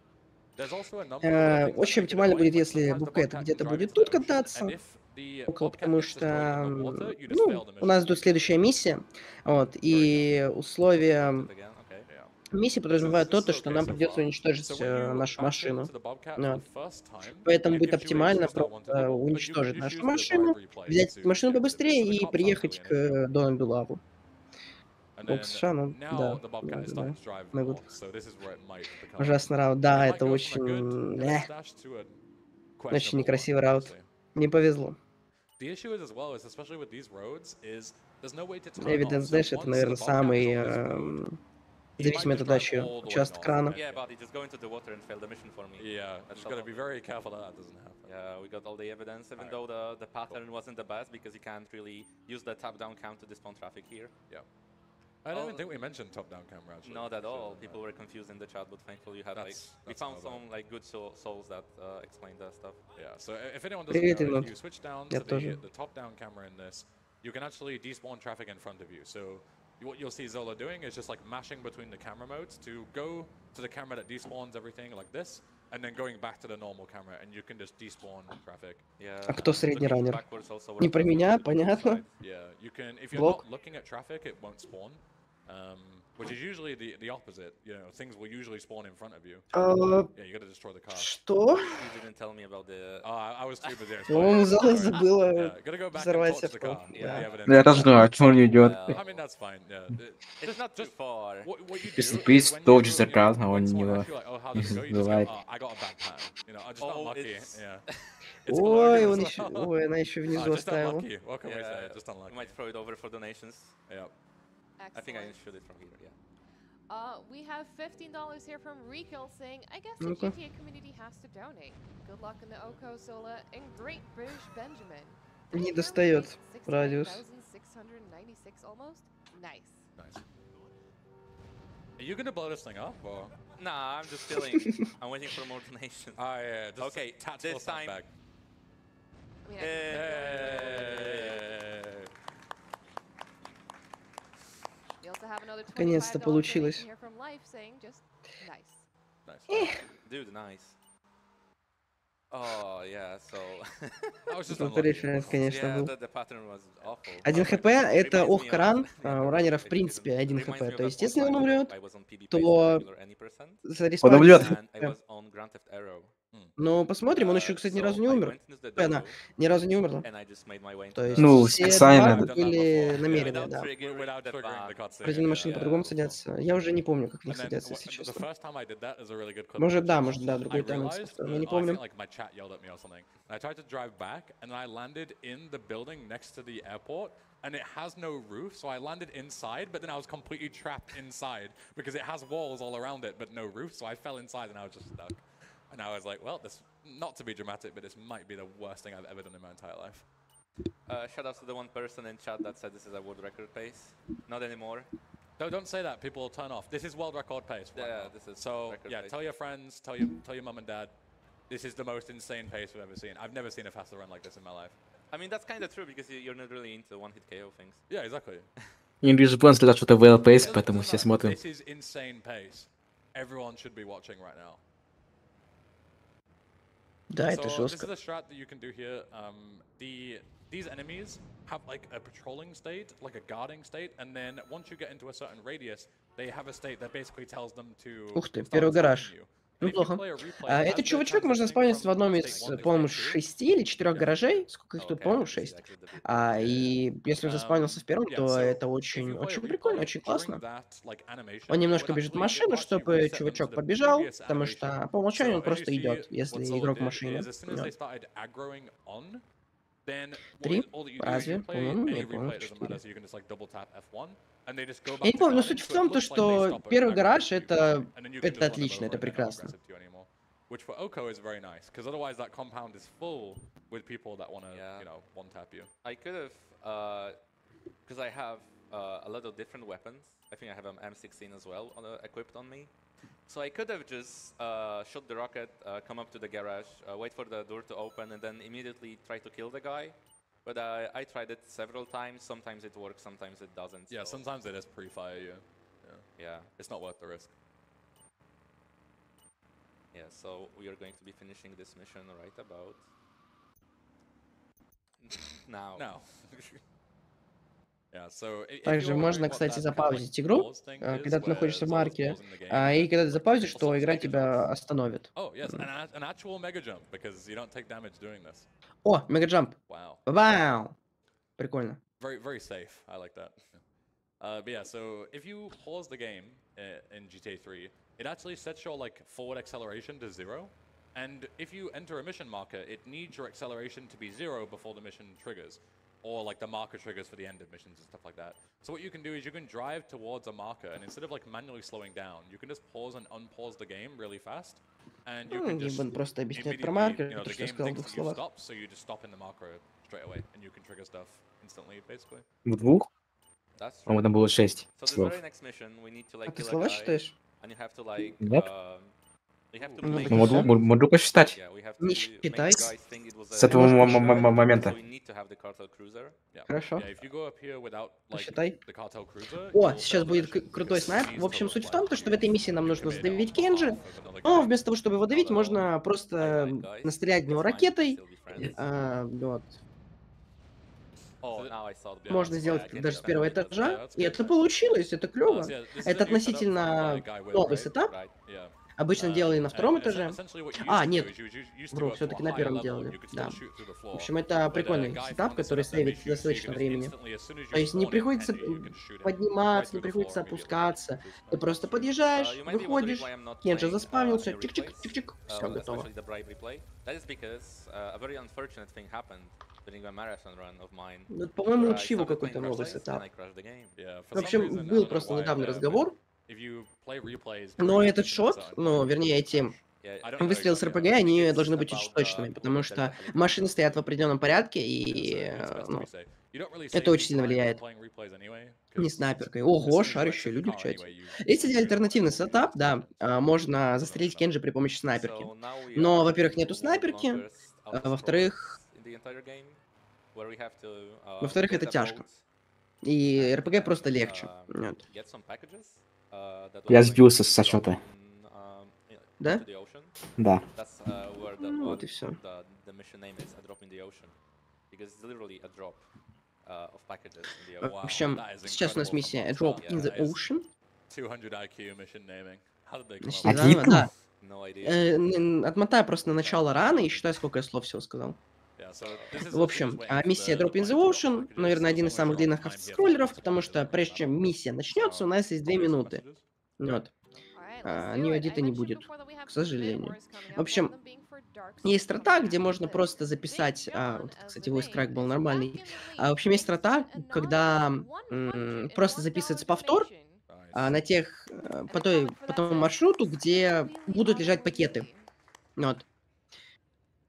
There's also a number of other things that Очень make it оптимально annoying, будет, like если sometimes the бобкэт bobcat где-то can drive будет into тут the ocean, кататься, and if the около, bobcat потому gets destroyed что, in the water, you just ну, fail the у mission. нас тут следующая миссия, вот, и условия Again, okay. Yeah. миссии This подразумевают is то, что okay нам so придется far. уничтожить So when you нашу back машину. into the Bobcat Да. for the first time, Поэтому it будет gives you a оптимально choose that one to просто do, but you can уничтожить just нашу use the машину, bribery play взять to машину get to this. побыстрее So the и cops aren't приехать really an issue. к Дональду Лаву. And Ох, then США, ну, now да, the да, Bobcat is да, starting да. to drive Ну вот. north, so this is where it might become. Ужасный раут, It да, might это go from a good очень, evidence dash to a очень questionable one, некрасивый раут. honestly. Не повезло. The issue is as well is especially with these roads is there's no way to turn Evidence off. So Dash это, once наверное, the Bobcat самый is on this road, he might зависимый just от drive удачи all the way участок north, крана. right? Yeah, but it just go into the water and fail the mission for me. Yeah, That's just gotta all. be very careful that that doesn't happen. Yeah, we got all the evidence, even though the pattern wasn't the best because you can't really use the top-down cam to despawn traffic here. Yeah. I don't even think we mentioned top-down camera actually. Not at all. So, People were confused in the chat, but thankfully you had we that's found another. some like good souls that explained that stuff. Yeah, so if anyone doesn't Привет, know, Инот. if you switch down Я to тоже. the top-down camera in this, you can actually despawn traffic in front of you. So what you'll see Zola doing is just like mashing between the camera modes to go to the camera that despawns everything like this, and then going back to the normal camera, and you can just despawn traffic. Yeah. А кто средний looking раннер? backwards also Не works про well меня, for the понятно. side. Yeah, you can if you're Блок. not looking at traffic, it won't spawn. Which is usually the opposite. You know, things will usually spawn in front of you. Yeah, you gotta destroy the car. Что? You didn't tell me about the. I was too busy. По-моему, Sorry. забыла Yeah, gotta go back and взорвать talk to the авто. car. Yeah. Yeah, the evidence. Ну, я тоже думаю, о чем он идет. I mean, that's fine. Yeah. It's not too far. What you Если do приз is when тот you- же заказ, а он when не someone его asks you, like, oh, how did it go? You just go, бывает. oh, I got a bad pattern. You know, I just Oh, unlucky. it's- Yeah. It's Ой, hilarious он as еще, well. ой, она еще внизу Just оставила. unlucky. What can we say? Just You unlucky. might throw it over for donations. Yeah. I think I Excellent. shoot it from here. Yeah. We have $15 here from Rico saying, I guess the Ну-ка. GTA community has to donate. Good luck in the OHKO Sola and Great British Benjamin. Не достает радиус. 69,696 almost. Nice. Nice. Are you gonna blow this thing up, or? Nah, I'm just chilling. I'm waiting for more donations. Oh yeah. Just Okay, tactical this time. back. I mean, we also have another Наконец-то $25 получилось. donation here from Life saying just nice. Nice. Dude, nice. Oh, yeah, so... I was just Тут unlucky. референс, конечно, yeah, был. the pattern was awful. 1 хп это Reminds me ОХКО of- ран. yeah, У раннера в education. принципе 1 Reminds me хп. of То that есть, one если он time умрет, I was on PB то regular any percent, зареспавнится. and I was on Grand Theft Arrow. Но посмотрим, он еще, кстати, ни разу не умер. Она ни разу не умерла. And I just made my way into То есть, Ну, все специально. баги были намеренные, Without да. Without triggering the cutscene. Определенные машины Yeah, по-другому yeah. садятся. Я уже не помню, как в них And then садятся, если the честно. first time I did that is a really good clip. Может, да, which может, да, другой I тайминг realized просто, мы не I помним. think like my chat yelled at me or something. And I tried to drive back, and I landed in the building next to the airport, and it has no roof, so I landed inside, but then I was completely trapped inside because it has walls all around it, but no roof, so I fell inside and I was just stuck. And I was like, well, this, not to be dramatic, but this might be the worst thing I've ever done in my entire life. Shout out to the one person in chat that said this is a world record pace. Not anymore. No, don't say that. People will turn off. This is world record pace. right Yeah, now. this is So record yeah, pace. tell your friends, tell your mum and dad. This is the most insane pace we've ever seen. I've never seen a faster run like this in my life. I mean, that's kind of true because you're not really into one-hit KO things. Yeah, exactly. English Bond сказал, что это well paced, Doesn't- поэтому doesn't все matter. смотрим. This is insane pace. Everyone should be watching right now. Да, это So this is жестко. the strat that you can do here. These enemies have like a patrolling state, like a guarding state, and then once you get into a certain radius, they have a state that basically tells them to. Ух ты, start первый гараж. attacking you. And if you Неплохо. play a replay, as Этот they're чувачок можно transitioning заспавниться в from одном state из, one to по-моему, state two, 6 или 4 гаражей. Сколько их тут, Okay, по-моему, I see 6. exactly the difference. И если он заспавнился в первом, yeah, то so это if очень, you play a очень replay, прикольно, очень during классно. that, like, animation, Он it немножко would бежит в actually- it машину, would actually чтобы reset them to чувачок the побежал, previous потому animation. что по умолчанию он So as просто you see, идет, если what Zola игрок в did машине. is as soon as they Вот. started aggroing on, then what 3? all that you do is Разве? you play По-моему, any нет, по-моему, replay, it doesn't matter, 4. so you can just like double tap F1, and they just go Я back не to помню, но guarding, суть в so it том, то, looks like they что stop первый aggroing гараж you, это and then you can это just run them отлично, over, это and they're not прекрасно. aggressive to you anymore. Which for OHKO is very nice, because otherwise that compound is full with people that want to, Yeah. you know, one tap you. I could have, because I have a lot of different weapons. I think I have an M16 as well equipped on me. So I could have just shot the rocket, come up to the garage, wait for the door to open, and then immediately try to kill the guy. But I tried it several times. Sometimes it works, sometimes it doesn't. Yeah, so sometimes they just pre-fire you. yeah, It's not worth the risk. yeah. So we are going to be finishing this mission right about now. Now. Yeah, so if Также you're можно, wondering what кстати, that kind of, like, запаузить игру, pause thing is, когда ты where находишься в Zola's марке, pausing the game, и когда ты like, запаузишь, people то stop игра mega тебя jump. остановит. Oh, yes, an actual mega jump, because you don't take damage doing this. О, мегаджамп. Wow. Вау! Прикольно. Very, very safe. I like that. But yeah, so if you pause the game in GTA 3, it actually sets your like forward acceleration to 0. And if you enter a mission marker, it needs your acceleration to be 0 before the mission triggers. Or like the marker triggers for the end of missions and stuff like that. So what you can do is you can drive towards a marker, and instead of like manually slowing down, you can just pause and unpause the game really fast. And you can just Гиббон просто объясняет про immediately, маркер, you know, то, the что я game сказал в thinks двух that you've словах. stopped, so you just stop in the marker straight away, and you can trigger stuff instantly, basically. В двух? That's true. По-моему, там было 6 So the слов. very next mission, we need to А like ты kill a слова guy, считаешь? and you have to like Нет. you have to Ну, make Ну, Почему? могу посчитать. yeah, we have Не to make считай. the guys think it was С a этого Можешь момента. so we need to have the cartel cruiser. Yeah. Хорошо. Yeah, if you go up here without like Посчитай. the cartel cruiser, О, you'll сейчас fail the будет mission крутой because снайп. it В needs общем, to суть look в том, like то, что в этой миссии нам you нужно committed задавить half Кенджи, of another но game. вместо того, чтобы его давить, Although можно I просто lied, guys. настрелять в него It's fine, we can ракетой. still be friends. Вот. Oh, now I saw the Можно yeah, сделать I can даже do с that. первого Yeah, этажа, that's и good. это получилось, это клево. So yeah, this is Это a new setup относительно found by Guy Will, новый right? сетап. Right. Yeah. Обычно делали на втором And этаже. essentially what you А, used to нет, do is you used to вру, go up to все-таки a на higher первом level, делали. you could Да. still shoot through the В floor. общем, это But, прикольный Guy сетап, found a который setup that makes сейвит you so you достаточно can just времени. instantly, as soon as То you есть не spawn in приходится Kenji, you can shoot him подниматься, right не through the приходится floor immediately. опускаться. Ты просто You подъезжаешь, might be wondering выходишь, why I'm not Кенджи playing, заспавнился, any чик-чик-чик-чик, все готово. especially the bribe replay. That is because a very unfortunate thing happened during a marathon run of mine. Ну, по-моему, where у I Чиву started какой-то playing новый Crash Dice, сетап. and I crashed the game. Yeah, for В some общем, reason, I был don't know просто why, недавний but разговор Но этот шот, ну, вернее, эти выстрелы с РПГ, они должны быть очень точными, потому что машины стоят в определенном порядке, и ну, это очень сильно влияет. Не снайперкой. Ого, шарящие люди в чате. Есть один альтернативный сетап, да, можно застрелить Кенджи при помощи снайперки. Но, во-первых, нету снайперки, во-вторых, это тяжко. И РПГ просто легче. Вот. Я сбился со счета. Да? Да. Ну, вот и все. В общем, сейчас у нас миссия A Drop in the Ocean. 200 IQ mission naming. How did they come Значит, up with заново, Один? да. No idea. Отмотай просто на начало рано и считай, сколько я слов всего сказал. Yeah, so this is В общем, this is waiting for миссия the Drop in the planet to drop Ocean, packages, наверное, один so из somewhere самых around длинных time here for автоспойлеров, us to потому get что the прежде чем message. миссия начнется, у нас есть 2 Probably some минуты. messages. Вот. Alright, let's New do it. I Edit не mentioned будет, before that we have к some bid сожалению. wars coming В up, one of общем, them being for Dark есть Souls страта, coming где after можно this. просто Big записать... John, вот, as кстати, the voice crack name, был is нормальный. back in the В общем, есть lead, thanks страта, to an когда anonymous просто $101 записывается повтор donation. на тех, And по the comment for тому that says, маршруту, где "Completely будут лежать пакеты. automatically." Вот.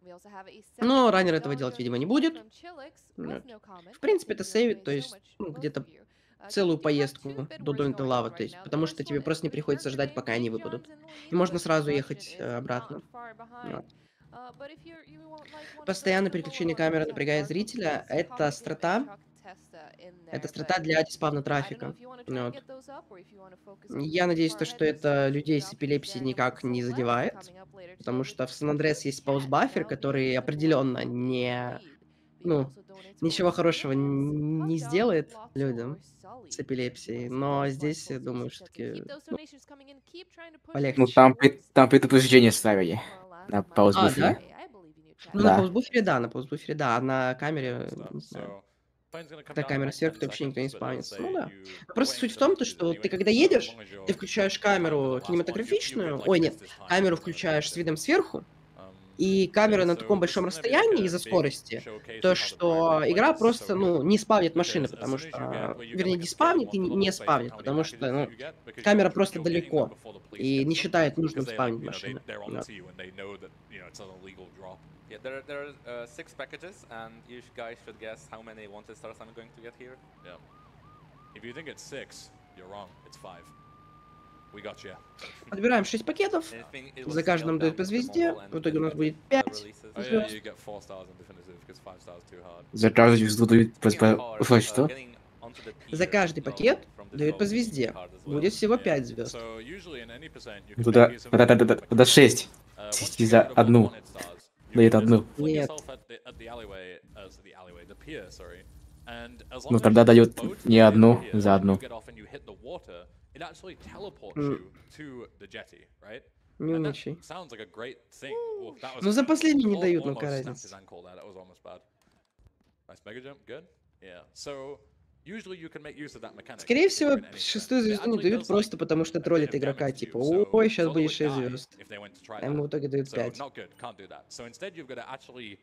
We also have a Но раннер этого $75 делать, видимо, не donation будет. from Chillix Вот. with no comment. В принципе, это Thank you сейвит, very то so есть, much, ну, both где-то of you. целую We do have two поездку bid до wars Донта going Лава, on то right есть, now. The потому first что one тебе is просто не with приходится ждать, Darker пока Name. они Big выпадут. John's in the lead, И можно but сразу Russian ехать is обратно. not far behind. Вот. But if you won't like one of the Постоянное lower переключение ones, камеры we have напрягает Dark зрителя. Ones, Это Coffee Dip, and страта. Chuck Testa in Это there. страта But для диспавна I don't know трафика. if you want to try and Вот. get those up, or if you want to focus on Я pushing надеюсь, far то, ahead что with это some людей good с options эпилепсией there. And никак не Celeste задевает, coming up later today потому with что в just Сан-Андреас есть Chat пауз-баффер, now который being the one определенно holding the не, lead. We ну, also donate ничего towards хорошего Lance, не Hot Dog, сделает Lotso, людям or Sully. с эпилепсией, You wanna see но those здесь, я rifles думаю, use что to таки keep those ну, donations coming in. Keep trying to push полегче. Ну, those там, towards там предупреждение ставили Lance на might пауз-буфере. Да? I believe in you, Chat. Ну, на Да. пауз-буфере, да, а на камере, Stuff. не знаю. So plane's gonna come Когда down in камера like сверху, 10 то вообще никто не seconds, but let's спавнится. say Ну да. you Просто waiting суть for в the том, то, messages что ты anyway. когда So as едешь, long as you're ты включаешь on time for the камеру last one, you кинематографичную, get like ой, нет, Estes time камеру or whatever включаешь с it видом is. сверху, Um, и камера yeah, на so таком this is большом gonna be like расстоянии a из-за big скорости, showcase то of how the что primary игра replays are просто, so ну, good. не спавнит Because машины, as потому soon as you get, что, where you get вернее, like не a scale спавнит on и the не level based on спавнит, how many потому что, packages that ну, you get, because камера просто you're getting them далеко before the police и get не to them, считает нужным because they спавнить like, машины. they're Вот. onto you and they know that, it's an illegal drop. Yeah, there are 6 packages, and you guys should guess how many wanted stars I'm going to get here. Yeah. If you think it's 6, you're wrong. It's 5. We got you. Отбираем 6 пакетов, за каждым дают по звезде, в итоге у нас будет 5 Oh yeah, звезд. you get 4 stars in definitive because 5 stars too hard. За каждую звезду дают что? За каждый пакет дают по звезде. Будет всего 5 звезд. So usually in any percent you can Туда, make use of туда 6. once you За get rid of all одну. wanted stars, you Дает can just одну. fling Нет. yourself at the alleyway, the pier, sorry. And as long Ну as тогда you дают boat не near the одну, pier за and одну. you get off and you hit the water, it actually teleports you to the jetty, right? Не And that умничай. sounds like a great thing. Well, that was Ну за последний не al- дают, ну almost какая snapped разница. his ankle there. That was almost bad. Nice mega jump, good. Yeah. So usually you can make use of that mechanic. Скорее if всего, you're in any шестую percent. It звезду не actually дают does, просто like, потому что a bit троллит of игрока, damage to типа, you. So ой, сейчас Zola будет would 6 die звезд. if they went to try А ему в that. итоге дают So 5. not good, can't do that. So instead you've got to actually,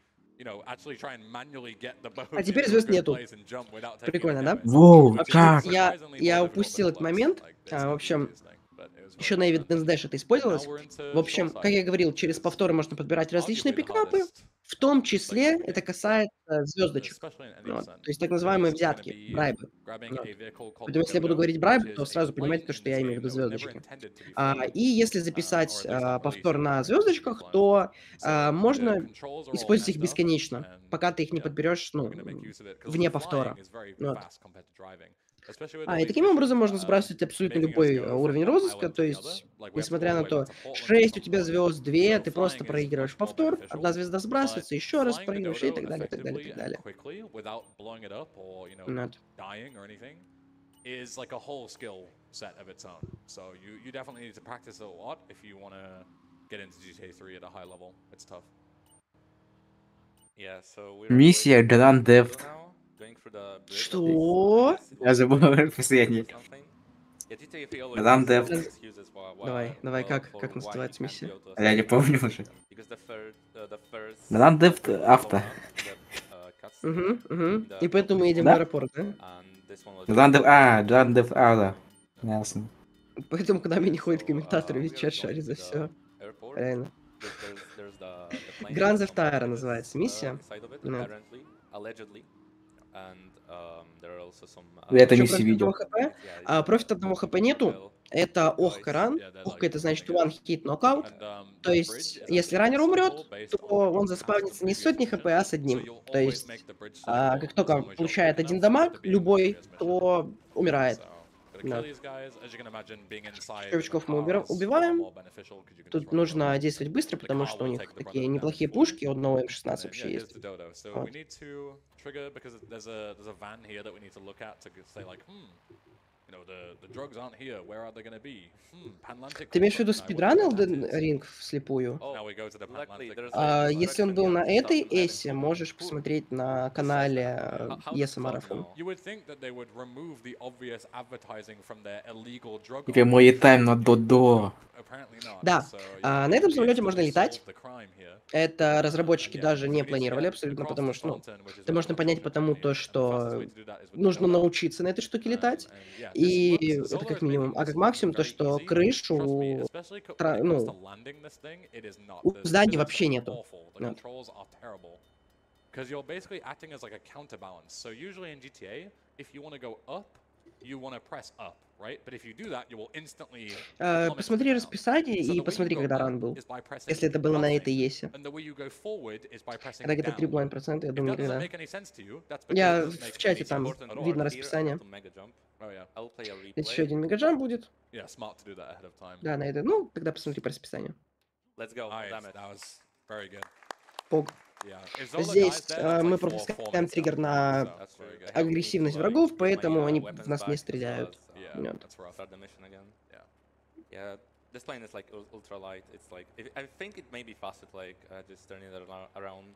actually try and manually get the boat А теперь into a звезд good нету. place and jump without taking any Прикольно, да? damage. Воу, Which is как? surprisingly Я more difficult упустил than этот it looks. момент. Like, it's В not the общем, easiest thing, but it was еще very на well done. Evidence Dash это And now использовалось. we're into В общем, short как я side, говорил, which через is повторы можно подбирать различные arguably the пикапы, hardest в том segment числе of the это game, касается звездочек. especially in any Вот. percent. То есть так называемые Because it's gonna взятки, be брайбы. grabbing Вот. a vehicle called Поэтому если я буду Dodo, говорить which брайбы, то is a сразу plane понимаете, in что this я имею в game виду that was never звездочки. intended to be flown, И если or записать at least not повтор released на as intended to be звездочках, flown. то So the можно controls are all использовать их messed up, бесконечно, and пока ты их не yeah, подберешь, ну, we're gonna make use of it because вне flying повтора. is very Вот. fast compared to driving. Especially with all И these таким образом missions можно that are сбрасывать абсолютно making us любой go from уровень one розыска, island то to the other. есть, Like we have to go несмотря all на the way то, back to Portland at 6 у some тебя point. звезд, 2, So ты просто flying is проигрываешь much more повтор, beneficial, одна звезда but сбрасывается, еще раз flying the проигрываешь и Dodo так далее, и так далее, и effectively так and далее. quickly without blowing it up or Вот. dying or anything is like a whole skill set of its own. So you definitely need to practice a lot if you want to get into GTA 3 at a high level. It's tough. Yeah, so we're Миссия Grand Theft. now, going through the bridge. Что? Я забыл последний. Something. Yeah, GTA 3 always Grand has Theft. excuses Давай, for как why называется you can't миссия? go to a Я не certain помню location. уже. Because the first Grand Theft level Auto. up, cutscene, Угу. the И поэтому мы едем в Да? аэропорт, да? and this one was Grand Theft Auto. Ясно. Поэтому к нами не ходят So, комментаторы, ведь we are чат going шарит to за the все. airport. Реально. There's the plane Гран with some Зефтайра pilots называется миссия. inside of it, Ну. apparently, allegedly. And there are also some. Я это Что, миссию профит одного видел. хп? Yeah, Профит одного хп нету. well, Это ОХКО ран. Yeah, they're like ОХКО это значит dropping one hit knockout. And То the есть, bridge is если actually раннер умрет, flexible based то on when you он pass the заспавнится не с previous сотней хп, mission. а с So одним. you'll То always есть, make the bridge suitable как as только long as you're получает quick один enough дамаг, to be in the любой, previous mission. то умирает. So, gotta Да. kill these guys. As you can imagine, being inside the Новичков мы car is far убиваем. more beneficial because you can just Тут run нужно over. действовать быстро, The потому car что у will них take the brunt такие of the неплохие damage for you. пушки. У одного And М16 then, вообще yeah, here's есть. the dodo. So Вот. we need to trigger because there's a van here that we need to look at to say like, you know, the drugs aren't here. Where are they going to be? Panlantic. Ты имеешь в виду construct. I спидран wonder what Elden that is. Ring вслепую? Now we go to the luckily, Panlantic there's construct. Если он был на этой эссе, How можешь посмотреть на канале does the Еса clock Марафон. know? You would think that they would remove the obvious advertising from their illegal drug Теперь мой тайм на Додо. Apparently not. Да, So, на этом самолете можно летать. Это разработчики даже не планировали абсолютно, потому что, это можно понять потому, то, что нужно научиться на этой штуке летать. И это как минимум. А как максимум, то, что крышу у здания вообще нету. Вот. Because you're basically acting as like a counterbalance. So usually in GTA, if you want to go up, you want to press up, right? But if you do that, you will instantly Посмотри расписание и посмотри, когда ран был. Если это было на этой есе. Когда где-то 3,5%, я думаю, никогда. Я в чате там видно расписание. Здесь еще один мегаджамп будет. Да, на это. Ну, тогда посмотри по расписанию. Пог. Здесь мы пропускаем триггер на агрессивность врагов, поэтому они в нас не стреляют. This plane is like ultra light. It's like I think it may be faster to like just turning it around.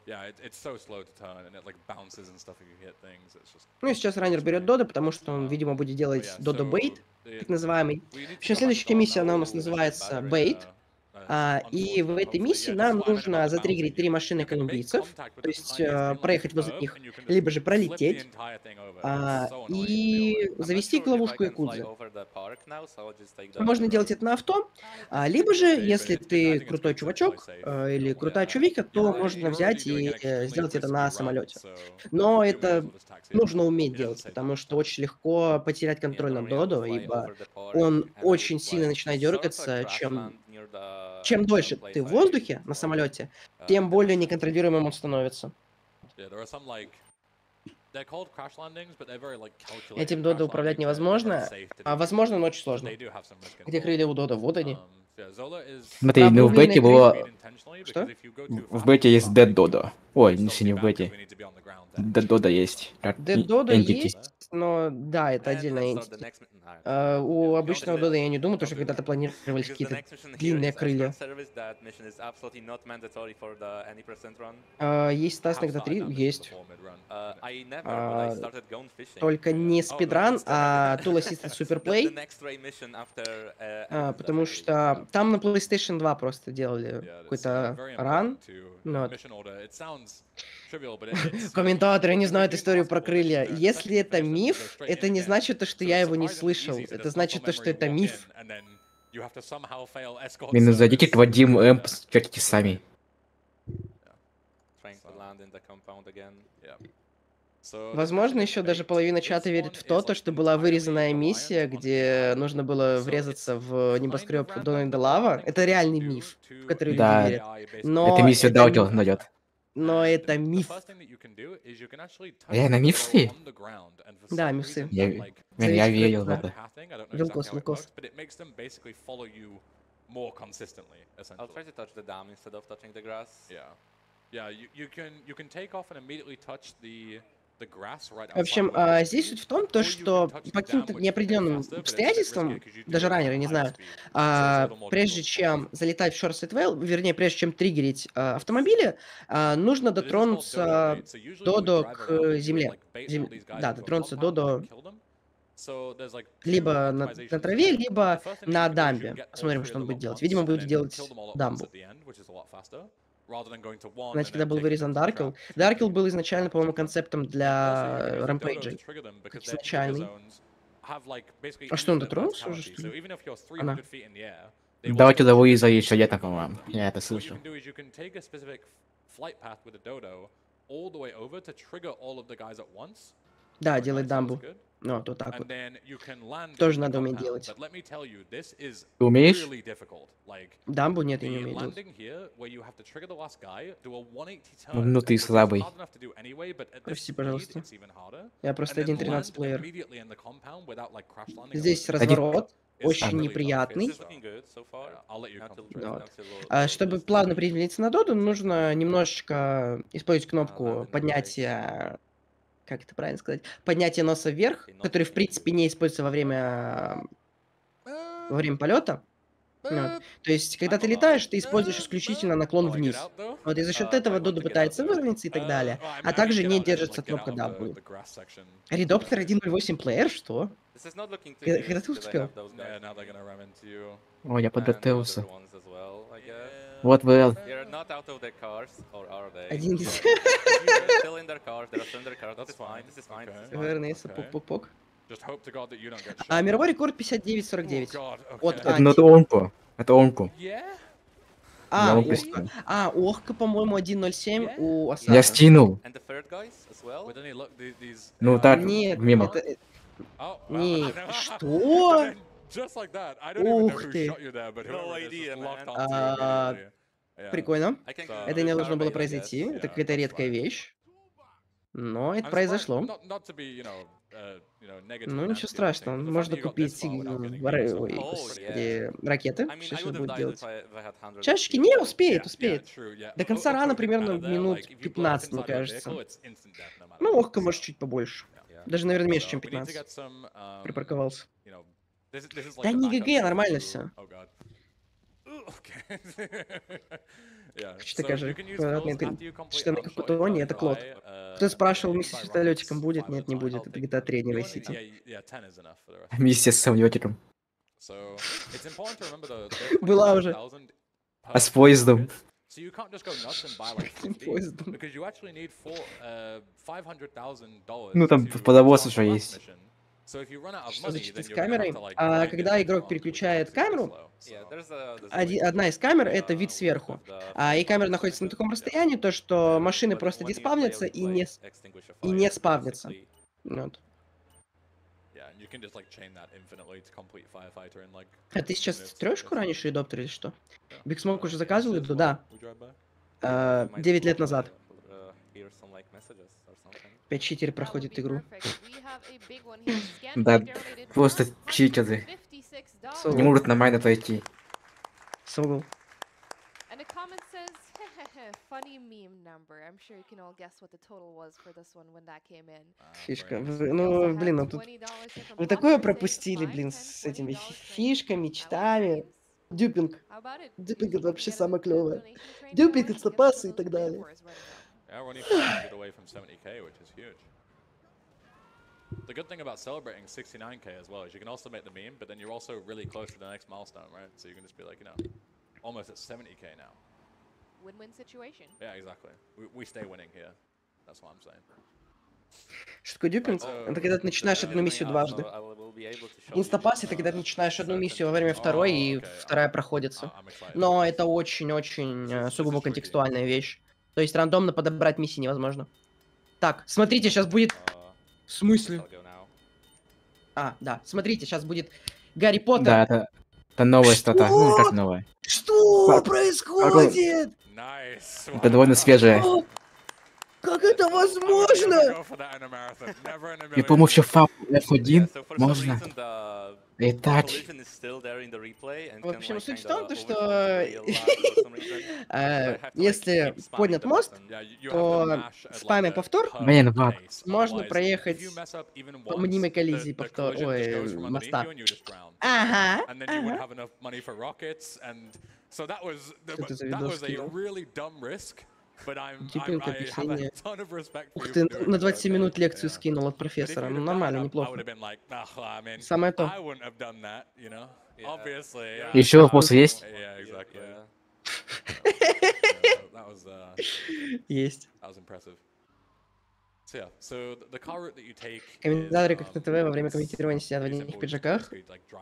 Yeah, it's so slow to turn, and it like bounces and stuff if you hit things. It's just. Ну и сейчас раннер берет Додо, потому что он, видимо, будет делать Додо бейт, так называемый. В общем, следующая миссия, она у нас называется бейт. И в этой миссии нам нужно затриггерить 3 машины колумбийцев, то есть проехать возле них, либо же пролететь, и завести к ловушку якудзы. Можно делать это на авто, либо же, если ты крутой чувачок или крутая чувика, то можно взять и сделать это на самолете. Но это нужно уметь делать, потому что очень легко потерять контроль над Додо, ибо он очень сильно начинает дергаться, чем дольше ты в воздухе на самолете, тем более неконтролируемым он становится. Этим Додо управлять невозможно, возможно, но очень сложно. Где крылья у Додо? Вот они. Смотри, ну в бете было... Что? В бете есть Dead Dodo. Ой, не в бете. Dead Dodo есть. Dead Dodo есть, но да, это отдельная entity. У обычного Дода я не думаю, потому что когда-то планировались какие-то длинные крылья. Есть таsk на 3? Есть. Только не спидран, а Tool Assisted Superplay. Потому что там на PlayStation 2 просто делали какой-то ран. Комментаторы не знают историю про крылья. Если это миф, это не значит, что я его не слышал. Это значит, что это миф. Минус зайдите к Вадим М, чекайте сами. Возможно, еще даже половина чата верит в то, что была вырезанная миссия, где нужно было врезаться в небоскреб Дональда Лава. Это реальный миф, в который люди верят. Но это миссия Даутил найдет. Но это миф. На мифы? Да, мифсы. Я верил в это. Вилкос. I'll try to touch the dam instead of touching the grass. Yeah, you can take off and immediately touch the grass right outside. В общем, здесь суть в том, что по каким-то неопределенным обстоятельствам, даже раннеры не знают, прежде чем залетать в Short Set Whale, вернее, прежде чем триггерить автомобили, нужно дотронуться Додо к земле. Да, дотронуться Додо либо на траве, либо на дамбе. Посмотрим, что он будет делать. Видимо, будет делать дамбу. Значит, когда был вырезан Даркл. Даркл был изначально, по-моему, концептом для рампейджей. Изначальный. А что, он дотронулся уже, что ли? Она. Давайте до Луиза еще лето, по-моему. Я это слышал. Да, делать дамбу. Ну, вот так вот. Тоже надо уметь делать. Ты умеешь? Дамбу нет, я не умею делать. Ну ты слабый. Прости, пожалуйста. Я просто 1.13 плеер. Здесь Один- разворот. Очень неприятный. Вот. Чтобы плавно приземлиться на доду, нужно немножечко использовать кнопку поднятия, как это правильно сказать, поднятия носа вверх, который, в принципе, не используется во время полета. Вот. То есть, когда ты летаешь, ты используешь исключительно наклон вниз. Вот, и за счет этого дода пытается выровняться и так далее. А также не держится кнопка W. Редоптер 1.08 плеер? Что? Когда ты успел? Ой, я подготовился. Вот ВЛ. Один из... Пук-пук-пук. А мировой рекорд 59.49. От Ну это онку. Это онку. А, он представил. OHKO, по-моему, 1.07 у Асата. Я стянул. Ну так, Нет, мимо. это... Не, что? Ух ты. Прикольно. Это не должно было произойти. Это какая-то редкая вещь. Но это произошло. Ну, ничего страшного. Можно купить ракеты. Что сейчас будет делать? Чашечки? Не, успеет. До конца рана примерно минут 15, мне кажется. Ну, OHKO может чуть побольше. Даже, наверное, меньше, чем 15. Припарковался. Да не ГГ, нормально все. Что такая же штаны, как у Тони, это Клод. Кто спрашивал, миссия с вертолетиком будет? Нет, не будет. Это GTA 3, не Vice City. Миссия с самолетиком. Была уже. А с поездом? Ну там подовоз уже есть. Что значит с камерой? А когда игрок переключает камеру, одна из камер — это вид сверху. И камера находится на таком расстоянии, то что машины просто диспавнятся и не спавнятся. Вот. А ты сейчас трешку ранишь редоптер или что? Биг Смок уже заказывал еду? Да. 9 лет назад. 5-4 проходит игру. Да, просто читеры. Не могут нормально пройти. Согл. Фишка. Ну, блин, ну тут... Вы такое пропустили, блин, с этими фишками, читами. Дюпинг. Дюпинг — это вообще самое клевое. Дюпинг, инстапасы и так далее. The good thing about celebrating 69k as well is you can also make the meme, but then you're also really close to the next milestone, right? So you can just be like, you know, almost at 70k now. Win-win situation. Yeah, exactly. We stay winning here. That's what I'm saying. Что такое дюпинг? Это когда ты начинаешь одну миссию дважды. Инстапас — это когда ты начинаешь одну миссию во время второй, и вторая проходится. Но это очень-очень сугубо контекстуальная вещь. То есть рандомно подобрать миссии невозможно. Так, смотрите, сейчас будет... В смысле? Да, смотрите, сейчас будет Гарри Поттер. Да, это новая стата. Ну, как новая. Что происходит? Это довольно свежая. Как это возможно? И по-моему, еще F1 можно. Итак. В общем, суть в том, что если поднят мост, то спамя повтор Блин, вап. можно проехать по мнимой коллизии моста. Ага. Что это за видос скинул? Дюпинг, объяснение. Ух ты, на 27 минут лекцию скинул от профессора. Ну, нормально, неплохо. Самое то. Еще вопросы есть? Есть. Комментаторы как на ТВ во время комментирования сидят в одних пиджаках.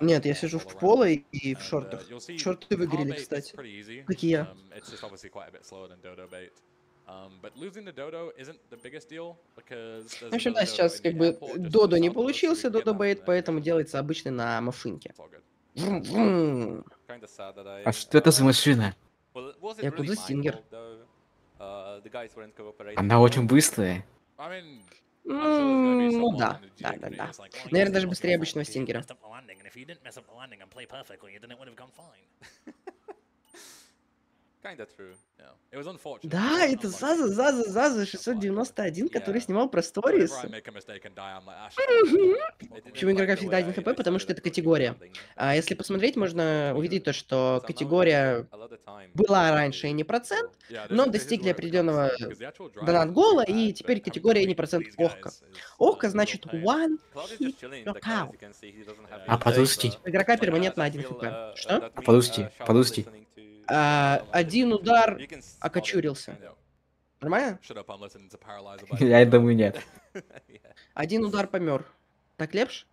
Нет, я сижу в поло и в шортах. Шорты выгорели, кстати. Как и я. В общем, да, сейчас как бы Додо не получился, Додо бейт, поэтому делается обычный на машинке. Врум-врум. А что это за машина? Я куда Стингер. Она очень быстрая. Ну да. Наверное, даже быстрее обычного Стингера. Да, это Заза 691, который снимал про сторис. Почему игрока всегда 1 хп? Потому что это категория. А если посмотреть, можно увидеть то, что категория была раньше и не процент, но достигли определенного донат гола, и теперь категория не процент OHKO. OHKO значит one hit knockout. А подожди. Игрока перманентно 1 хп. Что? А подожди. Один удар окочурился. Нормально? Я думаю, нет. Один удар помер. Так лепш?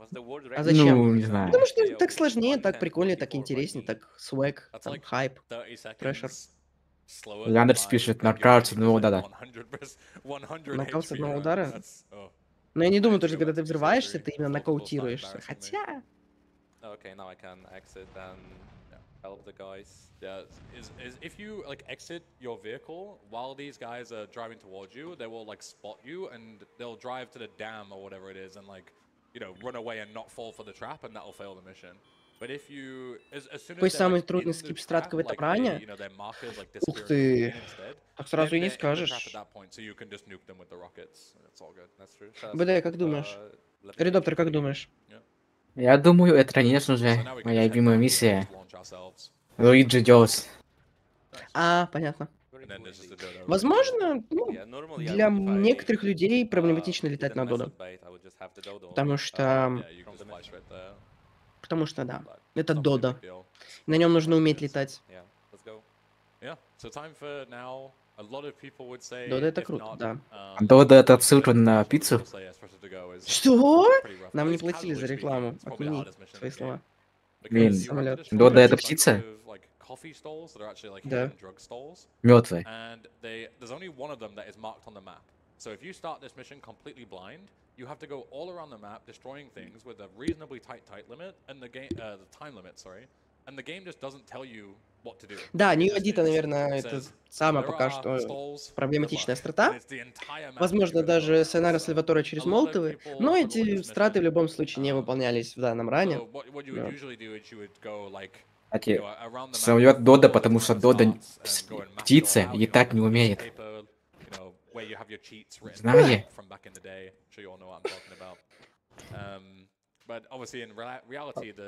А зачем? Ну, не знаю. Потому что так сложнее, так прикольнее, так интереснее, так свэг, там, хайп, прешер. Яндекс пишет, нокаут с одного удара. Нокаут с одного удара? Но я не думаю, что когда ты взрываешься, ты именно нокаутируешься. Хотя... Help the guys. Yeah, is if you like exit your vehicle while these guys are driving towards you, they will like spot you and they'll drive to the dam or whatever it is and like, you know, run away and not fall for the trap and that'll fail the mission. But if you as soon as какой самый трудный скип-стратка в этом ране? Ух ты, так сразу и не скажешь. БД, как думаешь? Редоптер, как думаешь? Я думаю, это, конечно же, моя любимая миссия. Луиджи Диос. Понятно. Возможно, ну, для некоторых людей проблематично летать на Додо. Потому что, да, это Додо. На нем нужно уметь летать. Додо это круто, да. Додо это отсылка на пиццу? Что? Нам не платили за рекламу. Отмени свои слова. Блин, Самолет. Додо это птица? Да. Мертвая. So if you start this mission completely blind, you have to go all around the map, destroying things with a reasonably tight limit, and the time limit, sorry, and the game just doesn't tell you what to do. Да, New Adita, наверное, это самая пока что проблематичная страта. Возможно, даже Сайонара Сальваторе через молотовы, но эти страты в любом случае не выполнялись в данном ране. Самолет Додо, потому что Додо птица и так не умеет. Знали?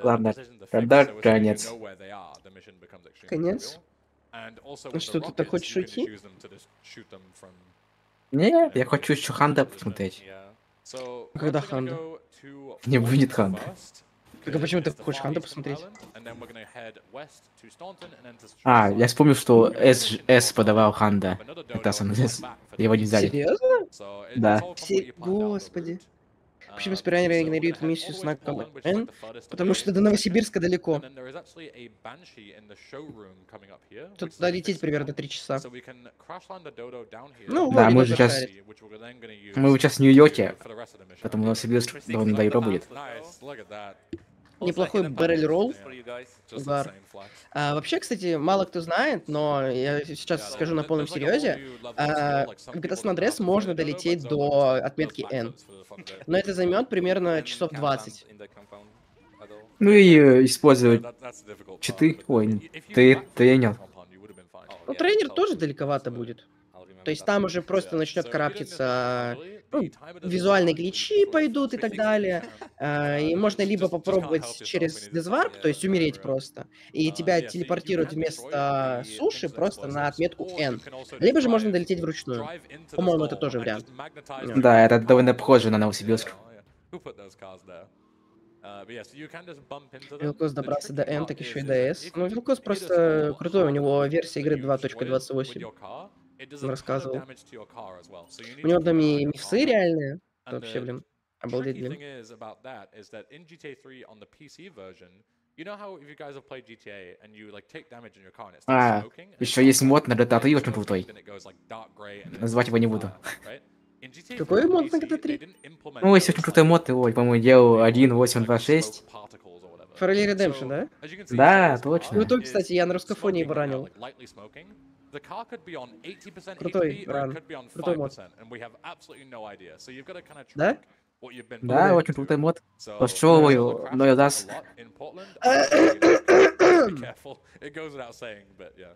Ладно, тогда конец. Конец? Ну что, ты так хочешь уйти? Нет, я хочу еще Ханда посмотреть. Когда Ханда? Не будет Ханда. Так а почему ты хочешь Ханда посмотреть? Я вспомнил, что S подавал Ханда. Это СНС. Его не взяли. Серьезно? Да. Господи. Почему спиранеры игнорируют миссию с знаком N? Потому что до Новосибирска далеко. Тут туда лететь примерно 3 часа. Ну, да, мы сейчас в Нью-Йорке, потому Новосибирск довольно далеко будет. Неплохой баррель-ролл. Вообще, кстати, мало кто знает, но я сейчас скажу на полном серьезе. В GTA San Andreas можно долететь до отметки N. Но это займет примерно часов 20. Ну и использовать читы. Ой, тренер. Ну, тренер тоже далековато будет. То есть там уже просто начнет караптиться, ну, визуальные гличи пойдут и так далее. И можно либо попробовать через дезварп, то есть умереть просто, и тебя телепортируют вместо суши просто на отметку N. Либо же можно долететь вручную. По-моему, это тоже вариант. Да, это довольно похоже на Новосибирск. Вилкос добрался до N, так еще и до S. Ну, Вилкос просто крутой, у него версия игры 2.28. it does Он a ton of рассказывал. damage to your car as well. So you У need него to keep там an eye и on your мифсы car health. реальные. And Вообще, the блин. Обалдеть, tricky блин. thing is about that is that in GTA 3 on the PC version, you know how if you guys have played GTA and you like take damage in your car and it starts А, smoking, and it еще starts есть like мод на GTA 3 red очень smoking, крутой. then it goes like dark gray, and then Назвать его не буду. right? In GTA 3 Какой on мод на PC, GTA they 3? didn't implement Ну, есть those очень крутой like мод, ой, по-моему, делал like 1.826. smoke particles or whatever. Fairly Redemption, So, да? as you can see, Да, Shell's car точно. Крутой, is кстати, я на русскофоне его smoking, ранил. like lightly smoking. The car could be on 80% Крутой HP or it ран. could be on Крутой мод. 5%, and we have absolutely no idea. So you've got to kind of Да? track what you've been Да, Погоди. очень крутой мод. So, Пошел Shell его crashes 0 раз. a lot in Portland. You know, just be careful. It goes without saying, but yeah.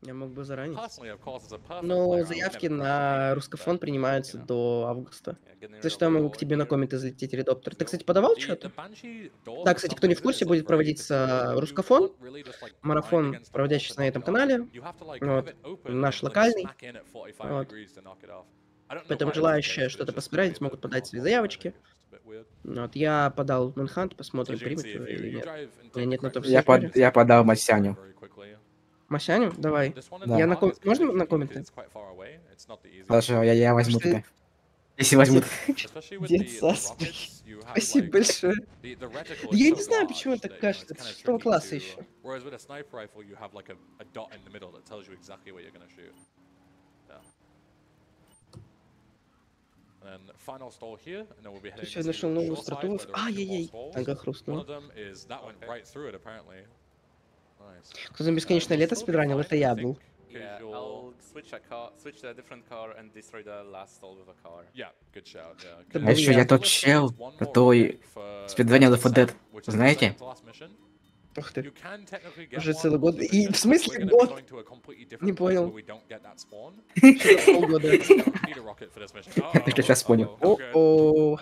Я мог бы заранить. Personally, of course, as a perfect Но player, I would заявки never crash на a game, русскофон but, принимаются you know. до августа. Yeah, getting За rid что я of the могу к door тебе на here. комменты залететь, редоптер. Ты, Feel- кстати, подавал The что-то? Banshee door, Да, for кстати, some кто не в reason, курсе, is, like, будет very проводиться difficult. You русскофон, can't really just, like, grind марафон, against the wall проводящийся to на knock этом it off. канале. You have to, like, Вот. have it open Наш and, like, локальный. smack in at 45 Вот. degrees to knock it off. I don't know Поэтому why that's the case, желающие but it's что-то just the way посмотреть the могут подать свои console, I think, заявочки. it's just a bit weird. Вот, я подал Manhunt, So посмотрим, as you can примет see, его if you, или you нет. drive and У меня take the нет на correct то route, все Я, you can сборы. just я get подал very, Масяню. very quickly. Масяню? Давай. This one is Да. Я the на hardest можно connection на because комменты? it's quite far away. It's not the easiest. Хорошо, я возьму Может, тебя. Если возьмут. Especially with Дед the Сас. rockets, you have Спасибо like большое. the reticle Да is я so не знаю, почему large так that, you know, кажется. it's Это kind of 6 tricky класса to. еще. Whereas with a sniper rifle, you have like a dot in the middle that tells you exactly what you're gonna shoot. Yeah. And then final stall here, and then we'll be heading Сейчас я to нашел the новую shore side страту. where there are two more Ай-яй-яй. stalls. Ага, One хрустнуло. of them is that went right through it apparently. Nice. Кто за бесконечное You'll лето still be спидранил, fine, это I я think, был. 'cause Yeah, you'll. I'll switch to a different car and destroy the last stall with a car. Yeah, good shout. Yeah. Это А был еще я. я тот чел, который спидранил Left 4 Dead. Знаете? Ух ты. You can technically get Уже one целый on год. the И mission, в смысле but we're gonna be год? going to a completely different Не place понял. where we don't get that spawn. Что-то полгода. Don't need a rocket for this mission. Я только сейчас понял. Okay. О-о.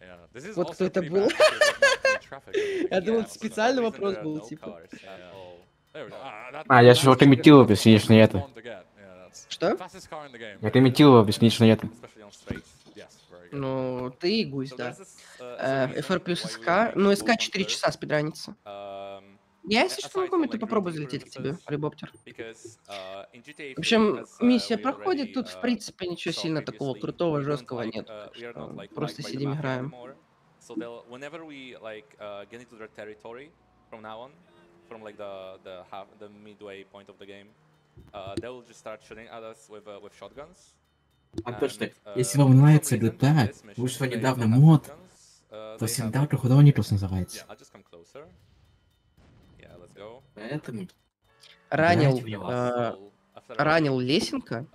Yeah, this is Вот кто also это pretty был. bad because there's not any traffic or anything. Я думал, Yeah, это for some специальный reason вопрос there are был, no типа. cars at all. There we go. А, я же вот имитировал бесконечное лето. Spawn to get. Yeah, that's Что? fastest car in the game. Я имитировал бесконечное лето. Especially on straights. Yes, very good. Ну, ты и гусь, So да. there's this, as a reason FR плюс why we СК. like Ну, both СК on 4 Earth. часа спидранится. Я, если что, Aside на from, комменты like, попробую routing залететь к тебе, purposes, ребоптер. because in GTA 3, В общем, as миссия we проходит, already тут, в принципе, ничего saw сильно такого previously, крутого, we don't жесткого like, нет. we are not like Просто liked by the сидим, mafia играем. anymore. So they'll, whenever we like get into their territory from now on, from like the midway point of the game, they will just start shooting at us with shotguns. А And, точно, если вам нравится for some reason, GTA, this mission, вышел they недавно don't have мод, shotguns, то they всегда have, like, Худоникус называется. I'll just come closer. Yeah, let's go. Поэтому Ранил, играйте в него. So, after I ранил already, Лесенко,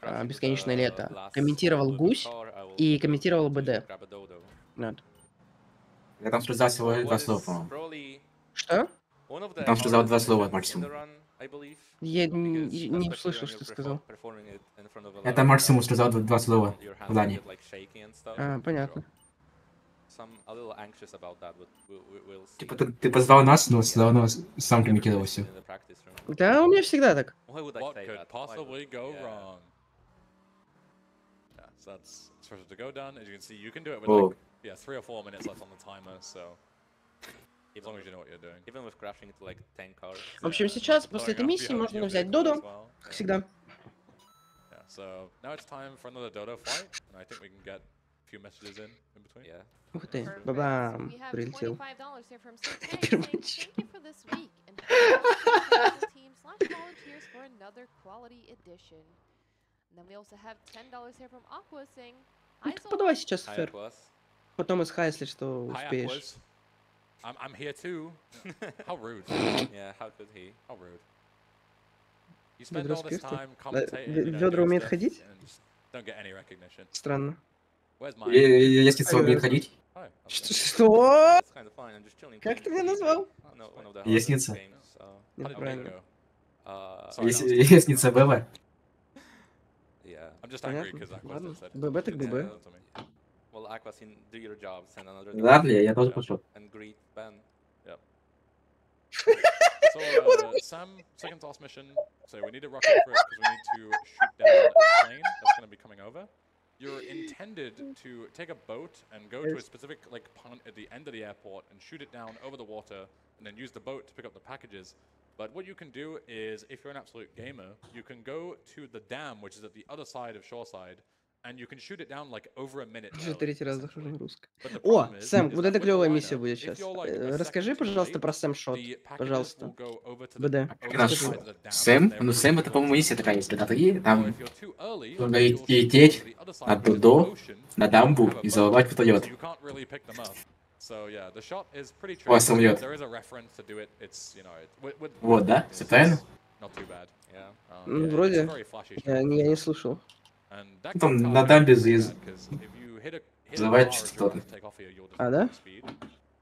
crashing бесконечное the лето, last комментировал stall with a Гусь car, I will и go комментировал to БД. grab a dodo. Вот. Я там сказал всего What два is слова, по-моему. probably Что? one of the Там сказал hardest два слова missions in максимум. the run, I believe, Я because не especially услышал, when что you're ты сказал. performing it in front of a lot Это of максимум crowd, сказал два слова your в hands Дании. get like shaky and stuff. Понятно. So I'm a little anxious about that, but we'll see. Типа ты позвал нас, но все равно сам комментировал все. In the practice room. Да, у меня всегда так. Why would I What say could that? possibly go Yeah. wrong? Yeah, so that's supposed to go down. As you can see, you can do it with Oh. like, 3 or 4 minutes left on the timer, so as long as you know what you're doing. Even with crashing into like 10 cars. В общем, сейчас, после этой миссии, можно взять Додо, как всегда. Yeah, so now it's time for another Dodo fight, and I think we can get a few messages in between. Yeah. Ух ты, Perfect. бабам, We have прилетел. $25 here from Sid Tank Первый saying, матч. thank you for this week and the team/volunteers for another quality edition. And then we also have $10 here from Aqua saying, Ну, hi так подавай сейчас Hi, фер. Aquas. Потом СХ, если что, Hi, успеешь. Aquas. I'm here too. How rude. Yeah, how could he? How rude. You spend Ведро all this спирта. time commentating, you know, Ведра doing умеет stuff, ходить? and just don't get any recognition. Странно. Where's mine? Если ты умеет ходить, Hi. Что? It's kind of fun. I'm just chilling. Как playing ты меня GTA. назвал? No, one of the Ясница. hardest games. How did mine Неправильно. go? So, Sorry, no, если ББ. yeah. I'm just angry Понятно. because Aquas Ладно. said ББ так said ББ. that to me. Well, Aquas, do your job. Send another. Ладно, я тоже Yeah. пошел. And greet Ben. So, Sam, second task mission. So we need a rocket for it because we need to shoot down a plane that's going to be coming over. You're intended to take a boat and go to a specific like point at the end of the airport and shoot it down over the water, and then use the boat to pick up the packages. But what you can do is, if you're an absolute gamer, you can go to the dam, which is at the other side of shoreside, and you can shoot it down like over a minute Уже early, третий раз захожу essentially. в русское. But the О, problem is Сэм, вот that это with the клевая миссия liner, будет if сейчас. you're like a Расскажи, second too пожалуйста, late, про Сэм Шот. the packages Пожалуйста. will go over to the БД. other Хорошо. side of the dam, Сэм, and they're ну Сэм really это, по-моему, close миссия to такая the есть, ocean. когда ты Or там if you're too early, нужно you'll shoot лететь to the other side, на which is the тудо, ocean, на and you дамбу have a и boat, взорвать so вертолет. you can't really pick them up. So yeah, the shot is pretty У вас tricky. самолет. There is a reference to do it. It's, you know, with Вот, да? Все правильно? not too bad. Yeah. Ну, Yeah, it's a вроде. very flashy shot. Я не слушал. And that Ну, там cop car на can be дамбе really bad, 'cause if you hit a взрывать car as you're что-то. about to take off here, you'll just А, да? lose speed.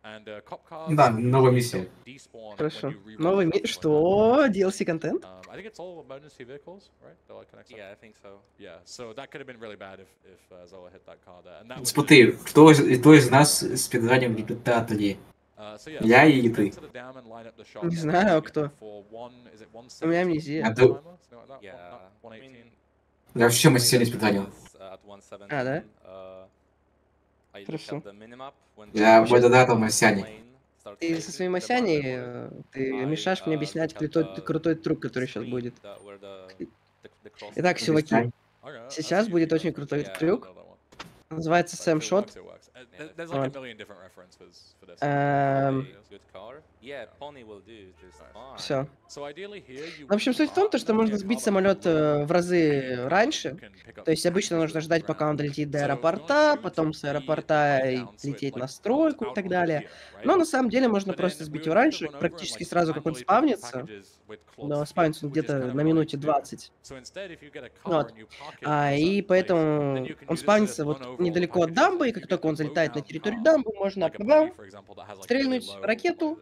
And cop cars Да, новая миссия. don't despawn when Хорошо. you reroll Новый them, мир. so Что? DLC-контент? I think it's all emergency vehicles, right? They're like connected. Yeah, I think so. Yeah, so that could have been really bad if Zola hit that car there. And that would Смотри, just... кто из нас спидранил репетатори? So yeah, Я so и just ты. head to the dam and line up the shot. Не And знаю, shoot кто. for is it У меня 170? амнезия. А, Timer? Something like that? Yeah, Not I 118. mean, Я вообще my сегодня reference спидранил. is at 117. А, да? I look Хорошо. at the minimap when Я the бододатал Масяне. plane starts Ты со taking своей the Масяней, marker ты I, мешаешь мне объяснять look at крутой the трюк, который сейчас screen будет. where the cross Итак, is. чуваки, Okay, сейчас that's будет easy очень enough. крутой Yeah. трюк. Называется Like, Сэм if it Шот. works, it works. There's like a Вот. million different references for this. Okay, good car. Yeah, pony will do just fine. Все. So ideally here you В общем, суть в том, что можно сбить самолет в разы раньше. То есть обычно нужно ждать, пока он долетит до аэропорта, потом с аэропорта лететь на стройку и так далее. Но на самом деле можно просто сбить его раньше, практически сразу, как он спавнится. Но спавнится он где-то на минуте 20. Вот. И поэтому он спавнится вот недалеко от дамбы, и как только он залетает на территорию дамбы, можно стрельнуть ракету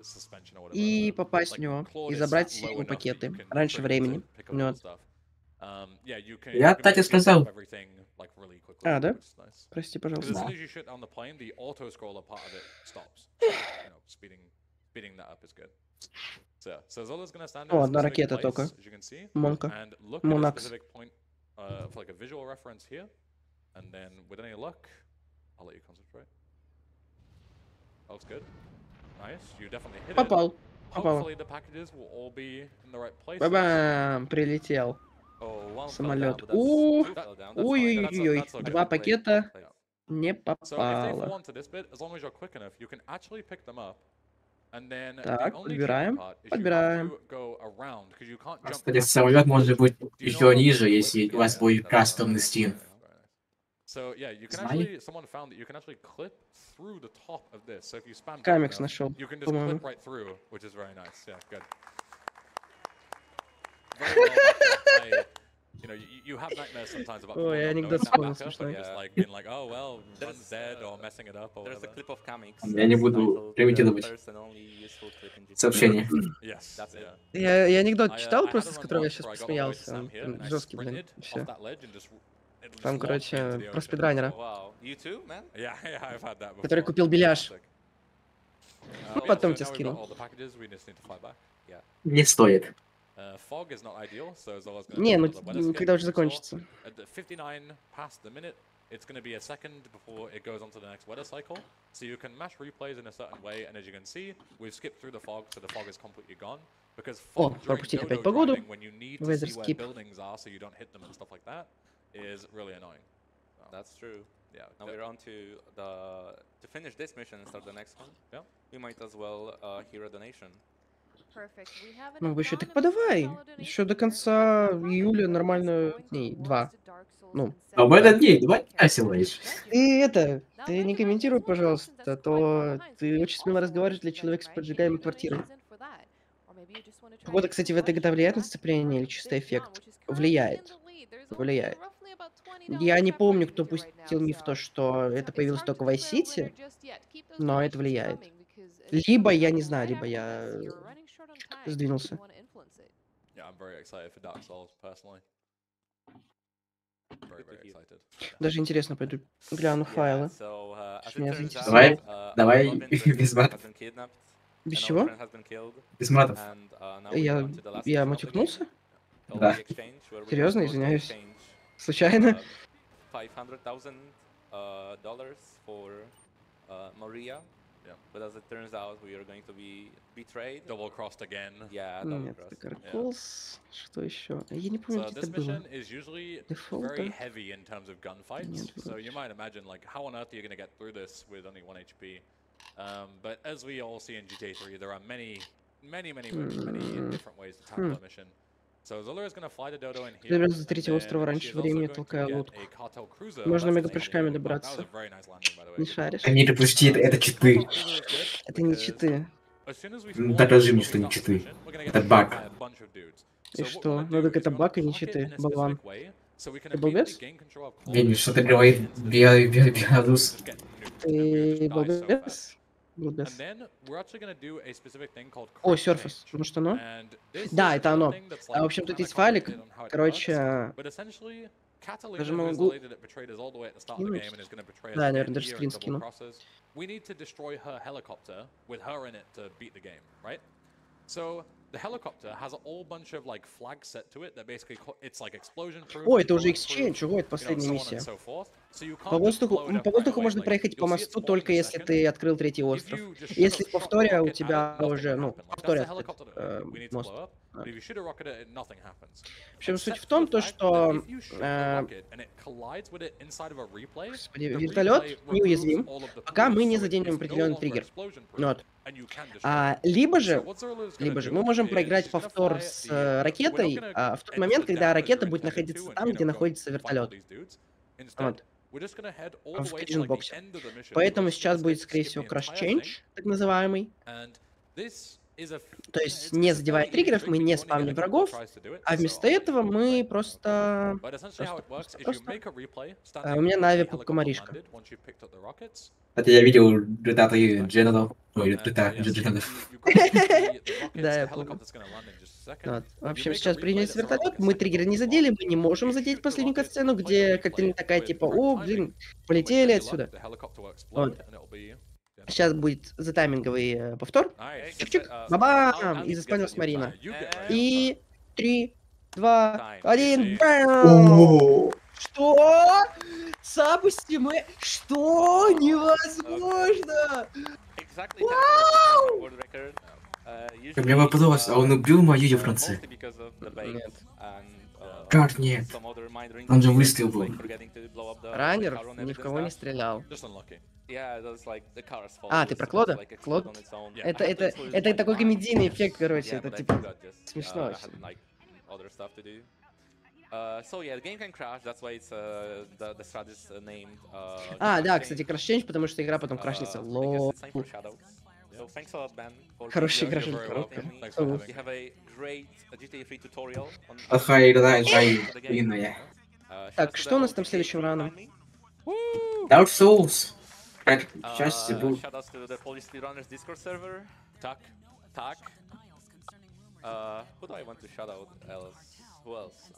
и попасть в него, и забрать все его пакеты раньше времени. Вот. Я так и сказал. А, да? Прости, пожалуйста. Да. О, одна ракета только. Монка. Монакс. And then, with any luck, I'll let you concentrate. Looks good. Nice. You definitely hit it. Попал. Попал. Hopefully the packages will all be in the right places. Бабам! Прилетел. Oh, one fell Самолет. down, but two fell down. That's fine. Ой-ой-ой. That's okay. Два пакета не So if they fall попало. onto this bit, as long as you're quick enough, you can actually pick them up. And then Так, the only подбираем, tricky part is подбираем. you have to go around, because you can't jump Кстати, past самолет the может быть Do you know еще about ниже, the если clip? у вас Yeah, будет that's кастомный very стим. nice. So yeah, you can Знали? actually, someone found that you can actually clip through the top of this. So if you spam Камикс down, нашел, you can just по-моему. clip right through, which is very nice. Yeah, good. Very well backed. You know, you have nightmares sometimes about people Ой, not анекдот knowing that вспомнил backup, смешной. and just Yeah. like being like, oh well, There's, one's dead or messing it up or There's a whatever. clip of comics. Я не буду titled, примитивировать. First and only useful clip in GTA. Сообщение. Yes, That's it. yeah. Я анекдот I читал had просто, a с run которого я once сейчас where I got all the way to посмеялся. Sam Он here, прям and I жесткий, блин. sprinted Все. off that ledge and just Там, launched me into короче, the про ocean. спидранера, Wow. You too, man? Yeah, I've had that before. который купил беляш. Classic. Ну, Yeah, потом so тебе now we've got скину. all the packages, we just need to fly back. Не стоит. Fog is not ideal, so Zola's gonna Не, do ну, another weather skin, когда as уже you saw. закончится. At the 59 past the minute, it's going to be a second before it goes on to the next weather cycle. So you can mash replays in a certain way, and as you can see, we've skipped through the fog, so the fog is completely gone. Because О, fog during пропустили опять dodo погоду. driving, when you need to Weather see where skip. buildings are so you don't hit them and stuff like that, is really annoying. So, That's true. yeah. Now we're on to to finish this mission and start the next one. Yeah. We might as well hear a donation. Perfect. We have an Ну, еще так anonymous подавай. $2 Еще до donation конца here. июля Is нормально going дней. towards 2. the Dark Souls Ну, and А в Seven этот Days день Recap. давай весело лишь. Ты это, Now, ты не recognize комментируй, it's one person пожалуйста, that's а то quite far behind, so ты you очень смело also разговариваешь для should, человека с right, поджигаемой get your квартирой. donations in for that. Or maybe you just wanna try Погода, to кстати, get в этой some игре влияет на extra сцепление или cash чисто for эффект? Big John, which is currently in Влияет. the lead. There's only Влияет. roughly about Я $20 не помню, кто separating you right пустил now, миф то, so что это it's появилось hard только to в Vice declare a winner City, just yet. Keep those но это donations влияет. coming because it's Либо, я coming не up знаю, right либо after я this. You're running short on time if you сдвинулся. wanna influence it. Yeah, I'm very excited for Dark Souls, personally. Very, Good to very hear. excited. Даже интересно, пойду гляну файлы. So, as Меня it turns заинтересовало. out, Давай, love interest без has матов. been kidnapped, Без and our чего? friend has been killed, Без матов. and now we're on to the last Я mission of the game, матюкнулся? called Да. the exchange, where we are Серьезно, supposed to извиняюсь. exchange Случайно? $500,000 for Maria, But as it turns out, we are going to be betrayed. Double-crossed again. Yeah, double Нет, crossed. это Карколс. Что еще? Я не помню, So где this это было. mission is usually Default, very да? heavy in terms of gunfights. Нет, So you вроде. might imagine, like, how on earth are you going to get through this with only 1 HP? But as we all see in GTA 3, there are many different ways to tackle a mission. So Zola is going to fly to Dodo in here. Доберусь до третьего and острова then раньше she is also времени, going to толкая get лодку. a cartel cruiser. Можно That's мегапрыжками that was добраться. a very nice landing, by the way. Не Good job. шаришь? Они допустили, это читы. Cartel cruiser is good Это не because читы. as soon as we spawn, Докажи мне, when we что не start this читы. mission, we're gonna get Это shot баг. by a bunch of dudes. И So what что? we're gonna Ну do так is это we're gonna баг, а не park it читы, in a болван. specific way, so we can Ты immediately балбес? gain control of Видишь, Columbus что-то and говорит right into the белорус. just get nuked, and we Ты would just die so fast. балбес? And Балбес. then we're actually gonna do a specific thing called О, crash Surface. change. Может оно? And this Да, is это another оно. thing that's В like общем, тут kinda есть файлик. complicated on how it works. Короче, But essentially, Catalina, даже who's the могу lady that betrayed us all the way at the start of the скинуть. game and is going to betray us Да, again наверное, даже here скрин in Double скину. Crosses, we need to destroy her helicopter with her in it to beat the game, right? So the helicopter has a whole bunch of like flags set to it that basically it's like explosion proof. О, это уже Exchange, ого, это последняя миссия. По воздуху можно проехать по мосту только если ты открыл третий остров. Если в повторе у тебя уже, ну, в повторе открыт мост. В общем, суть в том, то, что господи, вертолет неуязвим, пока мы не заденем определенный триггер. Вот. Либо же мы можем проиграть повтор с ракетой в тот момент, когда ракета будет находиться там, где находится вертолет. Вот. В коллижн-боксе. Поэтому сейчас будет, скорее всего, crash change, так называемый. То есть, не задевая триггеров, мы не спамним врагов, а вместо этого мы просто... У меня на авиа комаришка. Это я видел GTA 3 General. Ой, GTA General. Да, я помню. Вот. В общем, сейчас принялся вертолет, мы триггер не задели, мы не можем задеть последнюю катсцену, где Катерина такая типа, о, блин, полетели отсюда. Вот. Сейчас будет затайминговый повтор. Чик-чик, бабам! И заспавнилась Марина. И 3, 2, 1, бам! Что? Запусти мы... Что? Невозможно! Вау! У меня вопрос, а он убил мою Францию? Нет. Как нет? Он же выстрел был. Раннер ни в кого не стрелял. А, ты про Клода? Клод? Это такой комедийный эффект, короче, это типа смешно очень. Да, кстати, Crash Change, потому что игра потом крашнется. Лол. Хорошая игра, короткая. Плохая игра, длинная. Так, что у нас там следующим раном? Dark Souls. Как часть был. Who do I want to shout out else? Who else?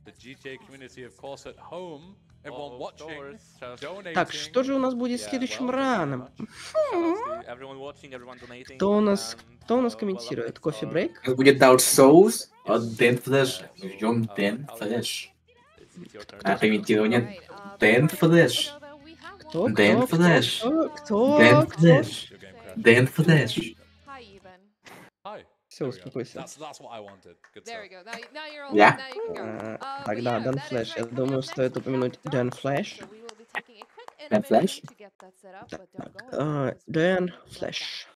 The GTA community, of course, at home. Everyone watching, donating. Так, что же у нас будет следующим раном? Кто у нас комментирует? Кофе брейк? Будет Dark Souls от Дэн Флэш. Ждем Дэн Флэш. А комментирование Дэн Флэш. Кто? Дэн Флэш. Дэн Флэш. Дэн Флэш. Все, успокойся. Я? Тогда Дэн Флэш. Я думаю, стоит упомянуть Дэн Флэш. Дэн Флэш? Дэн Флэш.